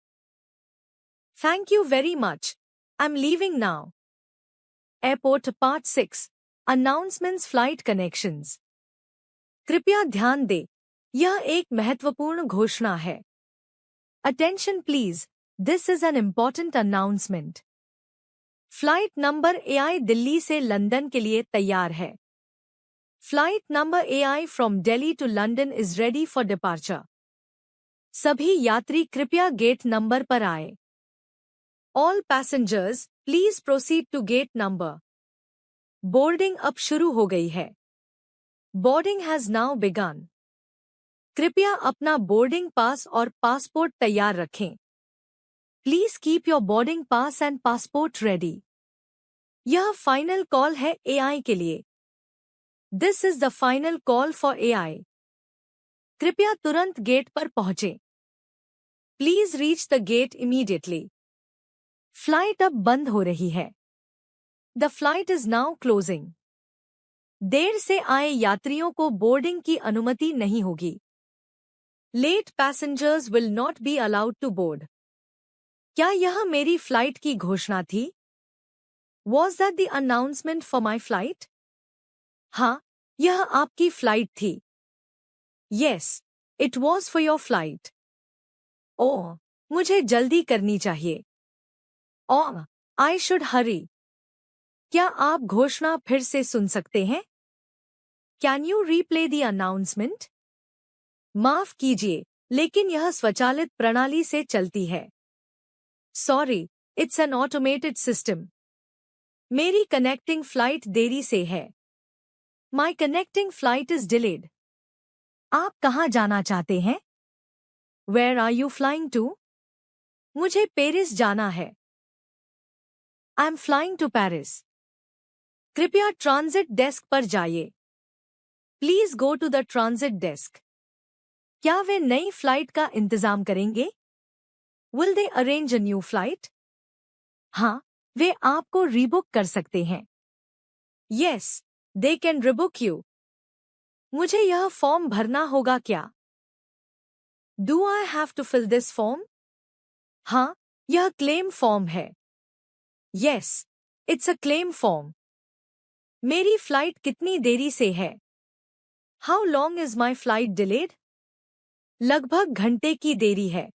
Thank you very much. I'm leaving now. Airport Part 6. Announcements Flight Connections. कृपया ध्यान दें. यह एक महत्वपूर्ण घोषणा है. Attention please, this is an important announcement. Flight number AI Delhi से लंदन के लिए तैयार है. Flight number AI from Delhi to London is ready for departure. सभी यात्री कृपया गेट नंबर पर आए. All passengers, please proceed to gate number. Boarding अब शुरू हो गई है. Boarding has now begun. कृपया अपना बोर्डिंग पास और पासपोर्ट तैयार रखें. Please keep your boarding pass and passport ready. यह फाइनल कॉल है AI के लिए. This is the final call for AI. कृपया तुरंत गेट पर पहुंचे. Please reach the gate immediately. Flight अब बंद हो रही है. The flight is now closing. देर से आए यात्रियों को बोर्डिंग की अनुमति नहीं होगी. Late passengers will not be allowed to board. क्या यह मेरी फ्लाइट की घोषणा थी? Was that the announcement for my flight? हाँ, यह आपकी फ्लाइट थी. Yes, it was for your flight. ओह, मुझे जल्दी करनी चाहिए. Oh, I should hurry. क्या आप घोषणा फिर से सुन सकते हैं? Can you replay the announcement? माफ कीजिए, लेकिन यह स्वचालित प्रणाली से चलती है. Sorry, it's an automated system. मेरी कनेक्टिंग फ्लाइट देरी से है. My connecting flight is delayed. आप कहाँ जाना चाहते हैं? Where are you flying to? मुझे पेरिस जाना है. I am flying to Paris. कृपया ट्रांजिट डेस्क पर जाइए. Please go to the transit desk. क्या वे नई फ्लाइट का इंतजाम करेंगे? Will they arrange a new flight? हाँ, वे आपको रीबुक कर सकते हैं. Yes, they can rebook you. मुझे यह फॉर्म भरना होगा क्या? Do I have to fill this form? हाँ, यह क्लेम फॉर्म है. Yes, it's a claim form. मेरी फ्लाइट कितनी देरी से है? How long is my flight delayed? लगभग घंटे की देरी है.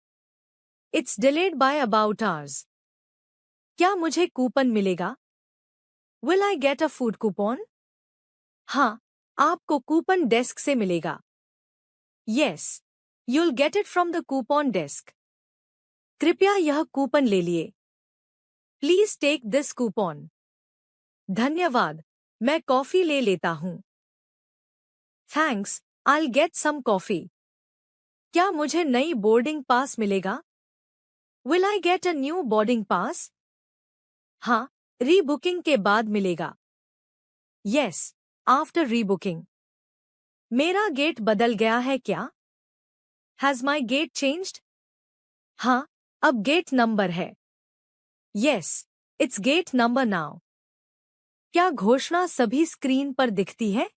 It's delayed by about hours. क्या मुझे कूपन मिलेगा? Will I get a food coupon? हाँ, आपको कूपन डेस्क से मिलेगा. Yes, you'll get it from the coupon desk. कृपया यह कूपन ले लिए. Please take this coupon. धन्यवाद, मैं कॉफी ले लेता हूं. Thanks, I get some coffee. क्या मुझे नई बोर्डिंग पास मिलेगा? Will I get a new boarding pass? हाँ, रीबुकिंग के बाद मिलेगा. Yes, after rebooking. मेरा गेट बदल गया है क्या? Has my gate changed? हाँ, अब गेट नंबर है. Yes, it's gate number now. क्या घोषणा सभी स्क्रीन पर दिखती है?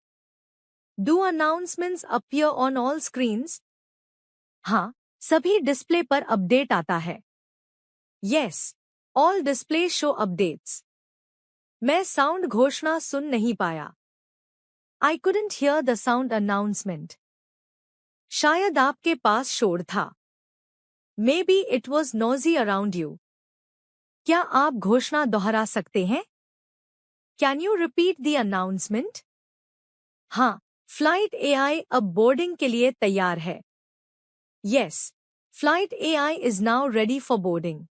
Do announcements appear on all screens? हाँ, सभी डिस्प्ले पर अपडेट आता है. Yes, all display show updates. मैं साउंड घोषणा सुन नहीं पाया. I couldn't hear the sound announcement. शायद आपके पास शोर था. Maybe it was noisy around you. क्या आप घोषणा दोहरा सकते हैं? Can you repeat the announcement? हाँ, फ्लाइट AI अब बोर्डिंग के लिए तैयार है. Yes, flight AI is now ready for boarding.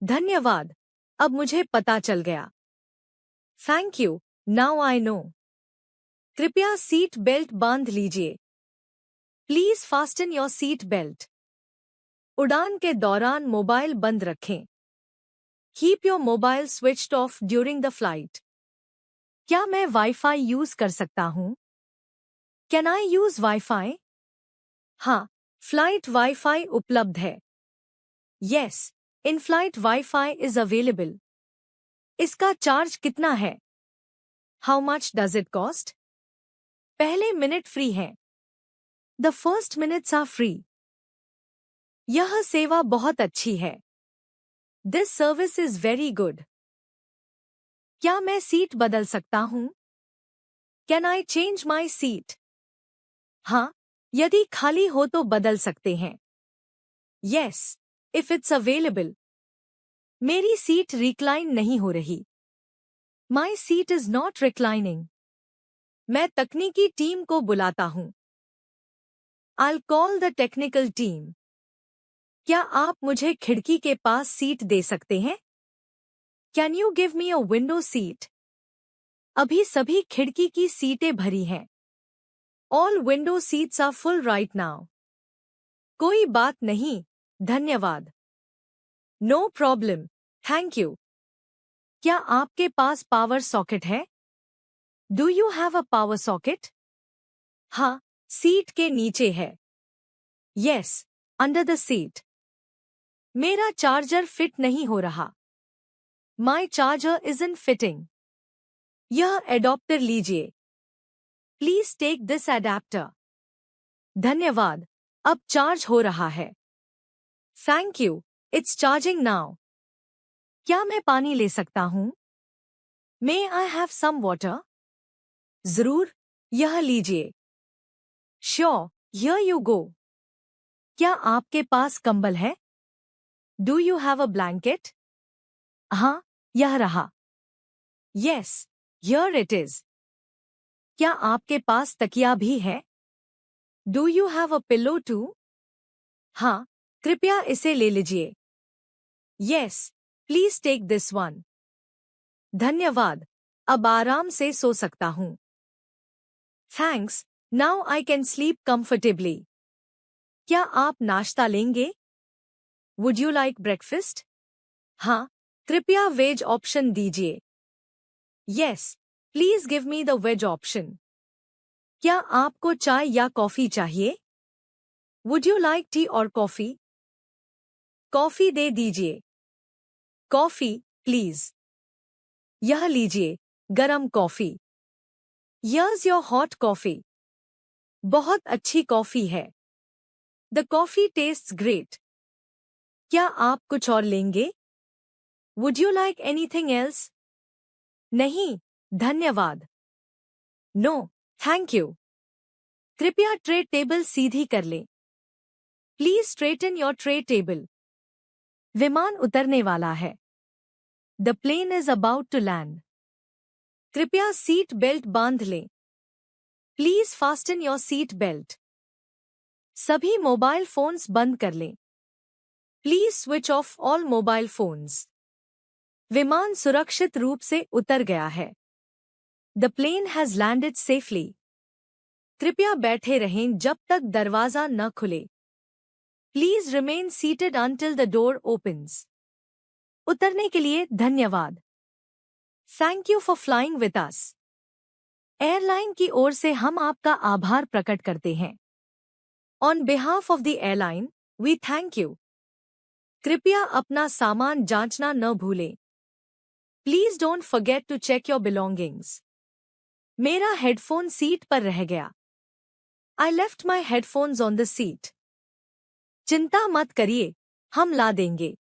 धन्यवाद, अब मुझे पता चल गया. Thank you, now I know. कृपया सीट बेल्ट बांध लीजिए. Please fasten your seat belt. उड़ान के दौरान मोबाइल बंद रखें. Keep your mobile switched off during the flight. क्या मैं वाईफाई यूज कर सकता हूँ? Can I use wifi? हाँ, फ्लाइट वाईफाई उपलब्ध है. Yes, in flight wifi is available. इसका चार्ज कितना है? How much does it cost? पहले मिनट फ्री हैं. The first minutes are free. यह सेवा बहुत अच्छी है. This service is very good. क्या मैं सीट बदल सकता हूँ? Can I change my seat? हाँ, यदि खाली हो तो बदल सकते हैं. Yes, if it's available. मेरी सीट रिक्लाइन नहीं हो रही. My seat is not reclining. मैं तकनीकी टीम को बुलाता हूँ. I'll call the technical team. क्या आप मुझे खिड़की के पास सीट दे सकते हैं? Can you give me a window seat? अभी सभी खिड़की की सीटें भरी हैं. All window seats are full right now. कोई बात नहीं, धन्यवाद. No problem, thank you. क्या आपके पास पावर सॉकेट है? Do you have a power socket? हाँ, सीट के नीचे है. Yes, under the seat. मेरा चार्जर फिट नहीं हो रहा. My charger isn't fitting. यह एडॉप्टर लीजिए. Please take this adapter. धन्यवाद, अब चार्ज हो रहा है. Thank you, it's charging now. क्या मैं पानी ले सकता हूँ? May I have some water? जरूर, यह लीजिए. Sure, here you go. क्या आपके पास कंबल है? Do you have a blanket? हाँ, यह रहा. Yes, here it is. क्या आपके पास तकिया भी है? Do you have a pillow too? हाँ, कृपया इसे ले लीजिए. Yes, please take this one. धन्यवाद, अब आराम से सो सकता हूँ. Thanks, now I can sleep comfortably. क्या आप नाश्ता लेंगे? Would you like breakfast? हाँ, कृपया वेज ऑप्शन दीजिए. Yes, please give me the veg option. क्या आपको चाय या कॉफी चाहिए? Would you like tea or coffee? Coffee दे दीजिए. Coffee, please. यह लीजिए, गरम coffee. Here's your hot coffee. बहुत अच्छी कॉफी है. The coffee tastes great. क्या आप कुछ और लेंगे? Would you like anything else? नहीं, धन्यवाद. No, thank you. कृपया ट्रे टेबल सीधी कर लें. Please straighten your tray table. विमान उतरने वाला है. The plane is about to land. कृपया सीट बेल्ट बांध लें. Please fasten your seat belt. सभी मोबाइल फोन्स बंद कर लें. Please switch off all mobile phones. विमान सुरक्षित रूप से उतर गया है. The plane has landed safely. कृपया बैठे रहें जब तक दरवाजा न खुले. Please remain seated until the door opens. उतरने के लिए धन्यवाद. Thank you for flying with us. Airline की ओर से हम आपका आभार प्रकट करते हैं. On behalf of the airline, we thank you. कृपया अपना सामान जांचना न भूलें. Please don't forget to check your belongings. मेरा हेडफोन सीट पर रह गया. I left my headphones on the seat. चिंता मत करिए, हम ला देंगे.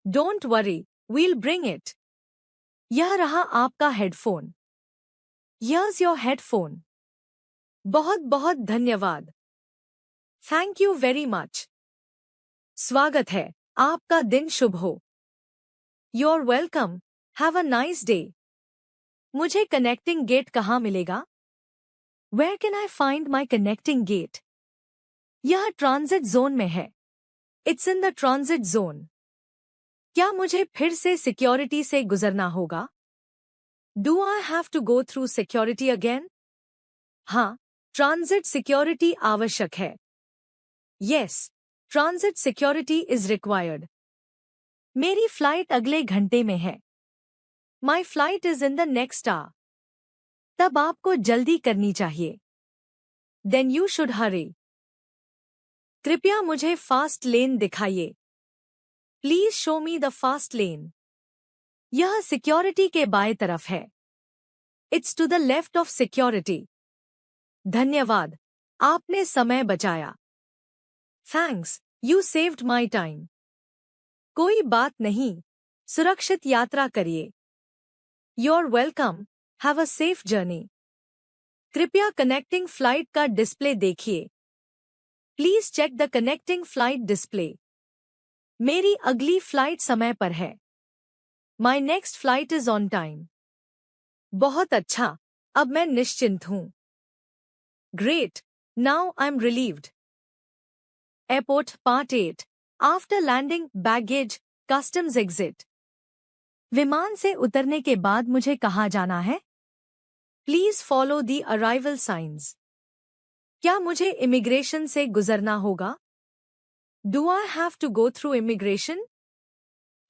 Don't worry, we'll bring it. यह रहा आपका हेडफोन. Here's your headphone. बहुत बहुत धन्यवाद. Thank you very much. स्वागत है, आपका दिन शुभ हो. You're welcome. Have a nice day. मुझे कनेक्टिंग गेट कहाँ मिलेगा? Where can I find my connecting gate? यह ट्रांजिट जोन में है. It's in the transit zone. क्या मुझे फिर से सिक्योरिटी से गुजरना होगा? Do I have to go through security again? हाँ, ट्रांजिट सिक्योरिटी आवश्यक है. Yes, transit security is required. मेरी फ्लाइट अगले घंटे में है. My flight is in the next hour. तब आपको जल्दी करनी चाहिए. Then you should hurry. कृपया मुझे फास्ट लेन दिखाइए. Please show me the fast lane. यह सिक्योरिटी के बाएं तरफ है. It's to the left of security. धन्यवाद, आपने समय बचाया. Thanks, you saved my time. कोई बात नहीं, सुरक्षित यात्रा करिए. You're welcome, have a safe journey. कृपया कनेक्टिंग फ्लाइट का डिस्प्ले देखिए. Please check the connecting flight display. मेरी अगली फ्लाइट समय पर है। My next flight is on time. बहुत अच्छा, अब मैं निश्चिंत हूं। Great, now I am relieved. Airport part 8। After landing, baggage, customs exit. विमान से उतरने के बाद मुझे कहाँ जाना है? Please follow the arrival signs. क्या मुझे इमिग्रेशन से गुजरना होगा? Do I have to go through immigration?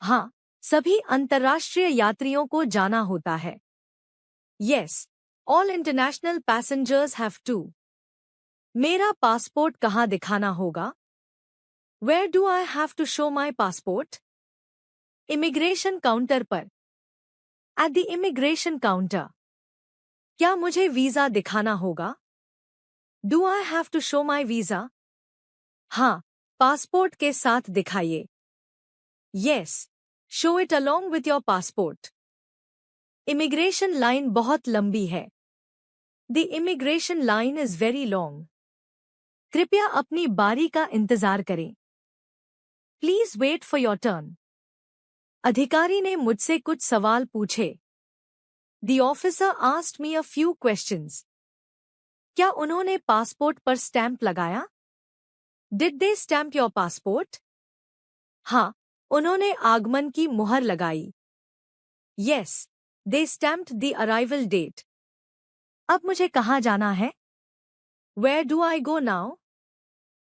हाँ, सभी अंतर्राष्ट्रीय यात्रियों को जाना होता है। Yes, all international passengers have to. मेरा पासपोर्ट कहाँ दिखाना होगा? Where do I have to show my passport? Immigration counter पर। At the immigration counter. क्या मुझे वीजा दिखाना होगा? Do I have to show my visa? हाँ, पासपोर्ट के साथ दिखाइए। Yes, show it along with your passport. Immigration line बहुत लंबी है। The immigration line is very long. कृपया अपनी बारी का इंतजार करें। Please wait for your turn. अधिकारी ने मुझसे कुछ सवाल पूछे। The officer asked me a few questions. क्या उन्होंने पासपोर्ट पर स्टैंप लगाया? Did they stamp your passport? हाँ, उन्होंने आगमन की मुहर लगाई। Yes, they stamped the arrival date. अब मुझे कहाँ जाना है? Where do I go now?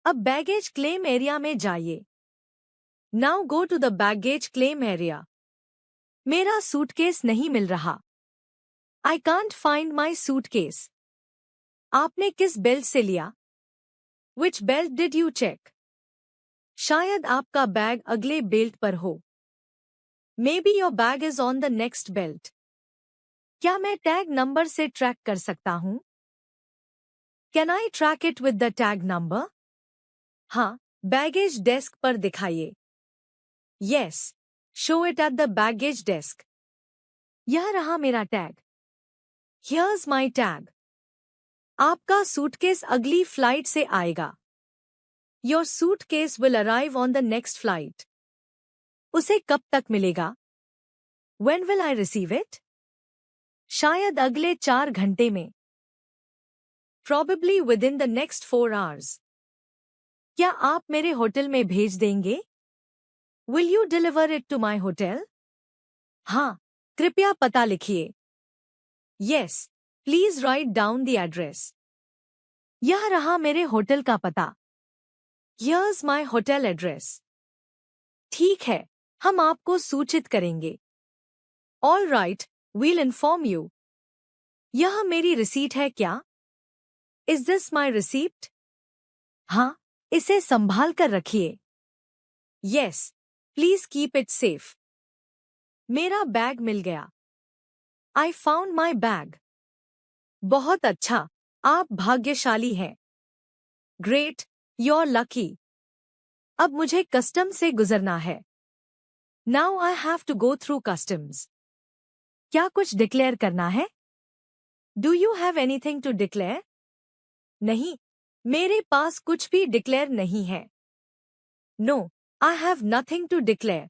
अब बैगेज क्लेम एरिया में जाइए। Now go to the baggage claim area. मेरा सूटकेस नहीं मिल रहा। I can't find my suitcase. आपने किस बेल्ट से लिया? विच बेल्ट डिड यू चेक? शायद आपका बैग अगले बेल्ट पर हो। May be your bag is on the next belt. क्या मैं टैग नंबर से ट्रैक कर सकता हूं? Can I track it with the tag number? हाँ, बैगेज डेस्क पर दिखाइए। Yes, show it at the baggage desk. यह रहा मेरा टैग। हियर्स माई टैग। आपका सूटकेस अगली फ्लाइट से आएगा। Your suitcase will arrive on the next flight. उसे कब तक मिलेगा? When will I receive it? शायद अगले 4 घंटे में। Probably within the next 4 hours. क्या आप मेरे होटल में भेज देंगे? Will you deliver it to my hotel? हाँ, कृपया पता लिखिए। Yes, please write down the address. यह रहा मेरे होटल का पता। Here's my hotel address. ठीक है, हम आपको सूचित करेंगे। All right, we'll inform you. यह मेरी रिसीट है क्या? Is this my receipt? हाँ, इसे संभाल कर रखिए। Yes, please keep it safe. मेरा बैग मिल गया। I found my bag. बहुत अच्छा, आप भाग्यशाली हैं। Great, you're lucky. अब मुझे कस्टम से गुजरना है। Now I have to go through customs. क्या कुछ डिक्लेयर करना है? Do you have anything to declare? नहीं, मेरे पास कुछ भी डिक्लेयर नहीं है। No, I have nothing to declare.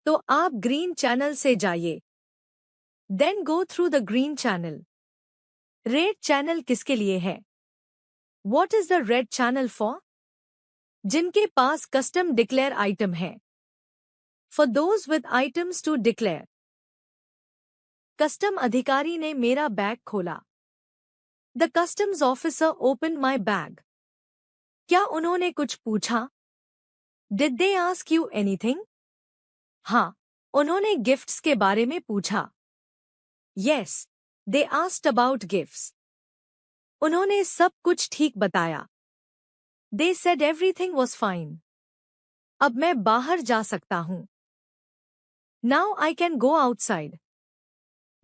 तो आप ग्रीन चैनल से जाइए। Then go through the green channel. Red channel किसके लिए है? What is the red channel for? जिनके पास कस्टम डिक्लेयर आइटम है। For those with items to declare. Custom अधिकारी ने मेरा बैग खोला। The customs officer opened my bag. क्या उन्होंने कुछ पूछा? Did they ask you anything? हाँ, उन्होंने गिफ्ट्स के बारे में पूछा। Yes, they asked about gifts. उन्होंने सब कुछ ठीक बताया। They said everything was fine. अब मैं बाहर जा सकता हूँ। Now I can go outside.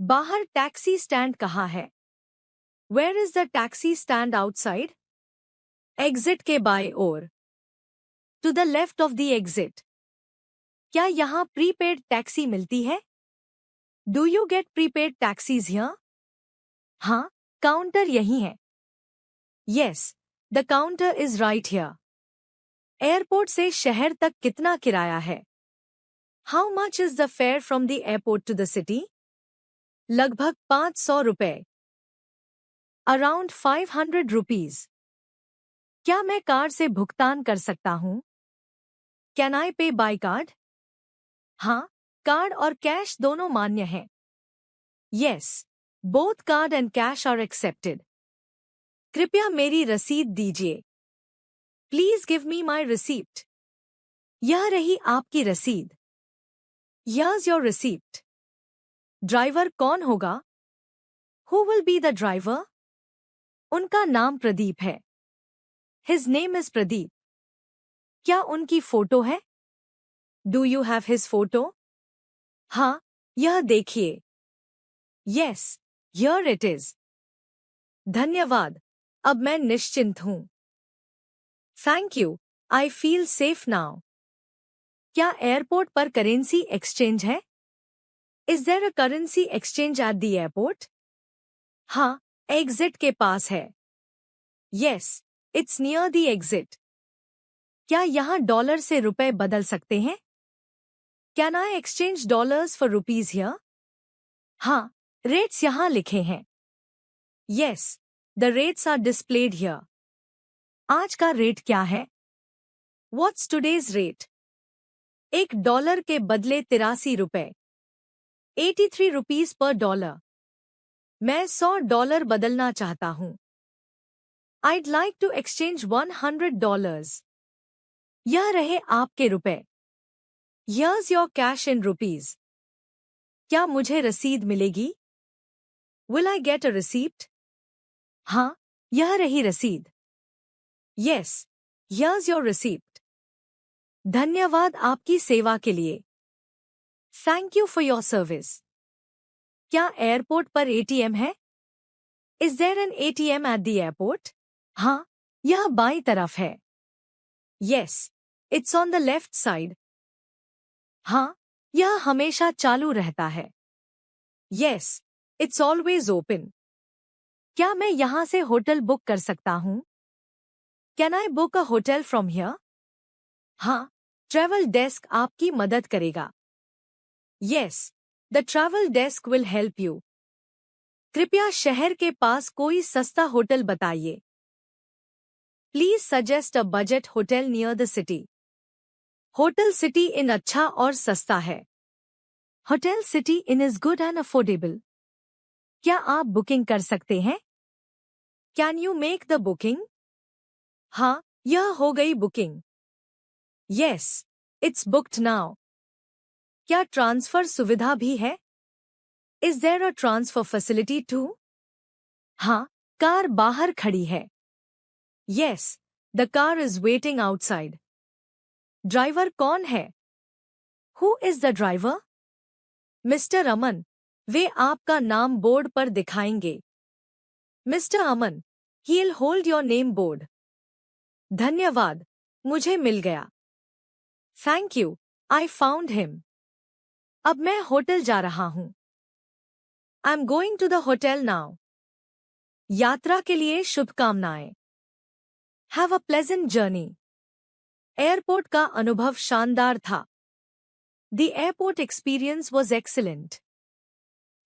बाहर टैक्सी स्टैंड कहाँ है? Where is the taxi stand outside? Exit के बाएं ओर। To the left of the exit. क्या यहाँ प्रीपेड टैक्सी मिलती है? Do you get prepaid taxis here? हाँ, काउंटर यही है। Yes, the counter is right here. Airport से शहर तक कितना किराया है? How much is the fare from the airport to the city? लगभग 500 रुपए। Around 500 rupees. क्या मैं कार्ड से भुगतान कर सकता हूँ? Can I pay by card? हाँ, कार्ड और कैश दोनों मान्य हैं। Yes, both card and cash are accepted. कृपया मेरी रसीद दीजिए। Please give me my receipt. यह रही आपकी रसीद। Here's your receipt. ड्राइवर कौन होगा? Who will be the driver? उनका नाम प्रदीप है। His name is Pradeep. क्या उनकी फोटो है? Do you have his photo? हाँ, यह देखिए। Yes, here it is. धन्यवाद, अब मैं निश्चिंत हूँ। Thank you, I feel safe now. क्या एयरपोर्ट पर करेंसी एक्सचेंज है? Is there a currency exchange at the airport? हाँ, एग्जिट के पास है। Yes, it's near the exit. क्या यहाँ डॉलर से रुपए बदल सकते हैं? Can I exchange dollars for rupees here? हाँ, रेट्स यहाँ लिखे हैं। Yes, the rates are displayed here. आज का रेट क्या है? What's today's rate? $1 के बदले 83 रुपए। 83 रुपीज पर डॉलर। मैं $100 बदलना चाहता हूँ। I'd like to exchange $100. यह रहे आपके रुपए। Here's your cash in rupees. क्या मुझे रसीद मिलेगी? Will I get a receipt? हाँ, यह रही रसीद। Yes, here's your receipt. धन्यवाद आपकी सेवा के लिए। Thank you for your service. क्या एयरपोर्ट पर एटीएम है? Is there an ATM at the airport? हाँ, यह बाईं तरफ है। Yes, it's on the left side. हाँ, यह हमेशा चालू रहता है। Yes, it's always open. क्या मैं यहाँ से होटल बुक कर सकता हूँ? Can I book a hotel from here? हाँ, ट्रैवल डेस्क आपकी मदद करेगा। Yes, the travel desk will help you. कृपया शहर के पास कोई सस्ता होटल बताइए। Please suggest a budget hotel near the city. Hotel city inn अच्छा और सस्ता है। Hotel city inn is good and affordable. क्या आप बुकिंग कर सकते हैं? Can you make the booking? हाँ, यह हो गई booking. Yes, it's booked now. क्या ट्रांसफर सुविधा भी है? Is there a transfer facility too? हाँ, कार बाहर खड़ी है। Yes, the car is waiting outside. Driver कौन है? Who is the driver? Mister Aman, वे आपका नाम बोर्ड पर दिखाएंगे। Mister Aman, he will hold your name board. धन्यवाद, मुझे मिल गया। Thank you, I found him. अब मैं होटल जा रहा हूँ। I am going to the hotel now. यात्रा के लिए शुभकामनाएं। Have a pleasant journey. Airport का अनुभव शानदार था। The airport experience was excellent.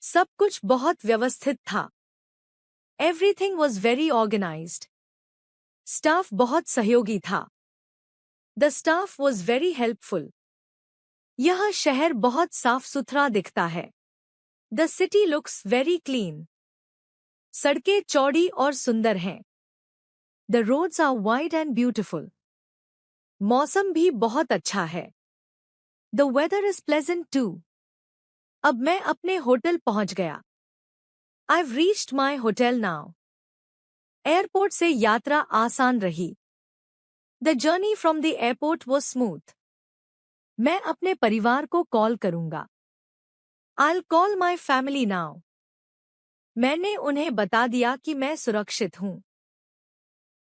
सब कुछ बहुत व्यवस्थित था। Everything was very organised. Staff बहुत सहयोगी था। The staff was very helpful. यह शहर बहुत साफ सुथरा दिखता है। The city looks very clean. सड़कें चौड़ी और सुंदर हैं। The roads are wide and beautiful. मौसम भी बहुत अच्छा है। The weather is pleasant too. अब मैं अपने होटल पहुंच गया। I've reached my hotel now. Airport से यात्रा आसान रही। The journey from the airport was smooth. मैं अपने परिवार को कॉल करूंगा। I'll call my family now. मैंने उन्हें बता दिया कि मैं सुरक्षित हूं।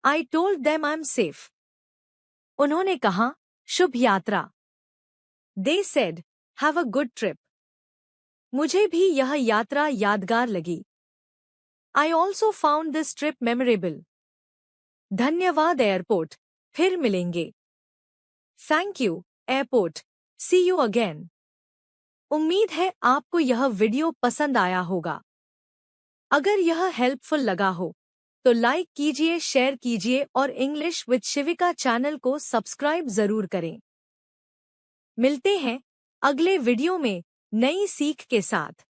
I told them I'm safe. उन्होंने कहा, शुभ यात्रा। They said, have a good trip. मुझे भी यह यात्रा यादगार लगी। I also found this trip memorable. धन्यवाद एयरपोर्ट, फिर मिलेंगे। Thank you airport, see you again. उम्मीद है आपको यह वीडियो पसंद आया होगा। अगर यह हेल्पफुल लगा हो तो लाइक कीजिए, शेयर कीजिए और इंग्लिश विद शिविका चैनल को सब्सक्राइब जरूर करें। मिलते हैं अगले वीडियो में नई सीख के साथ।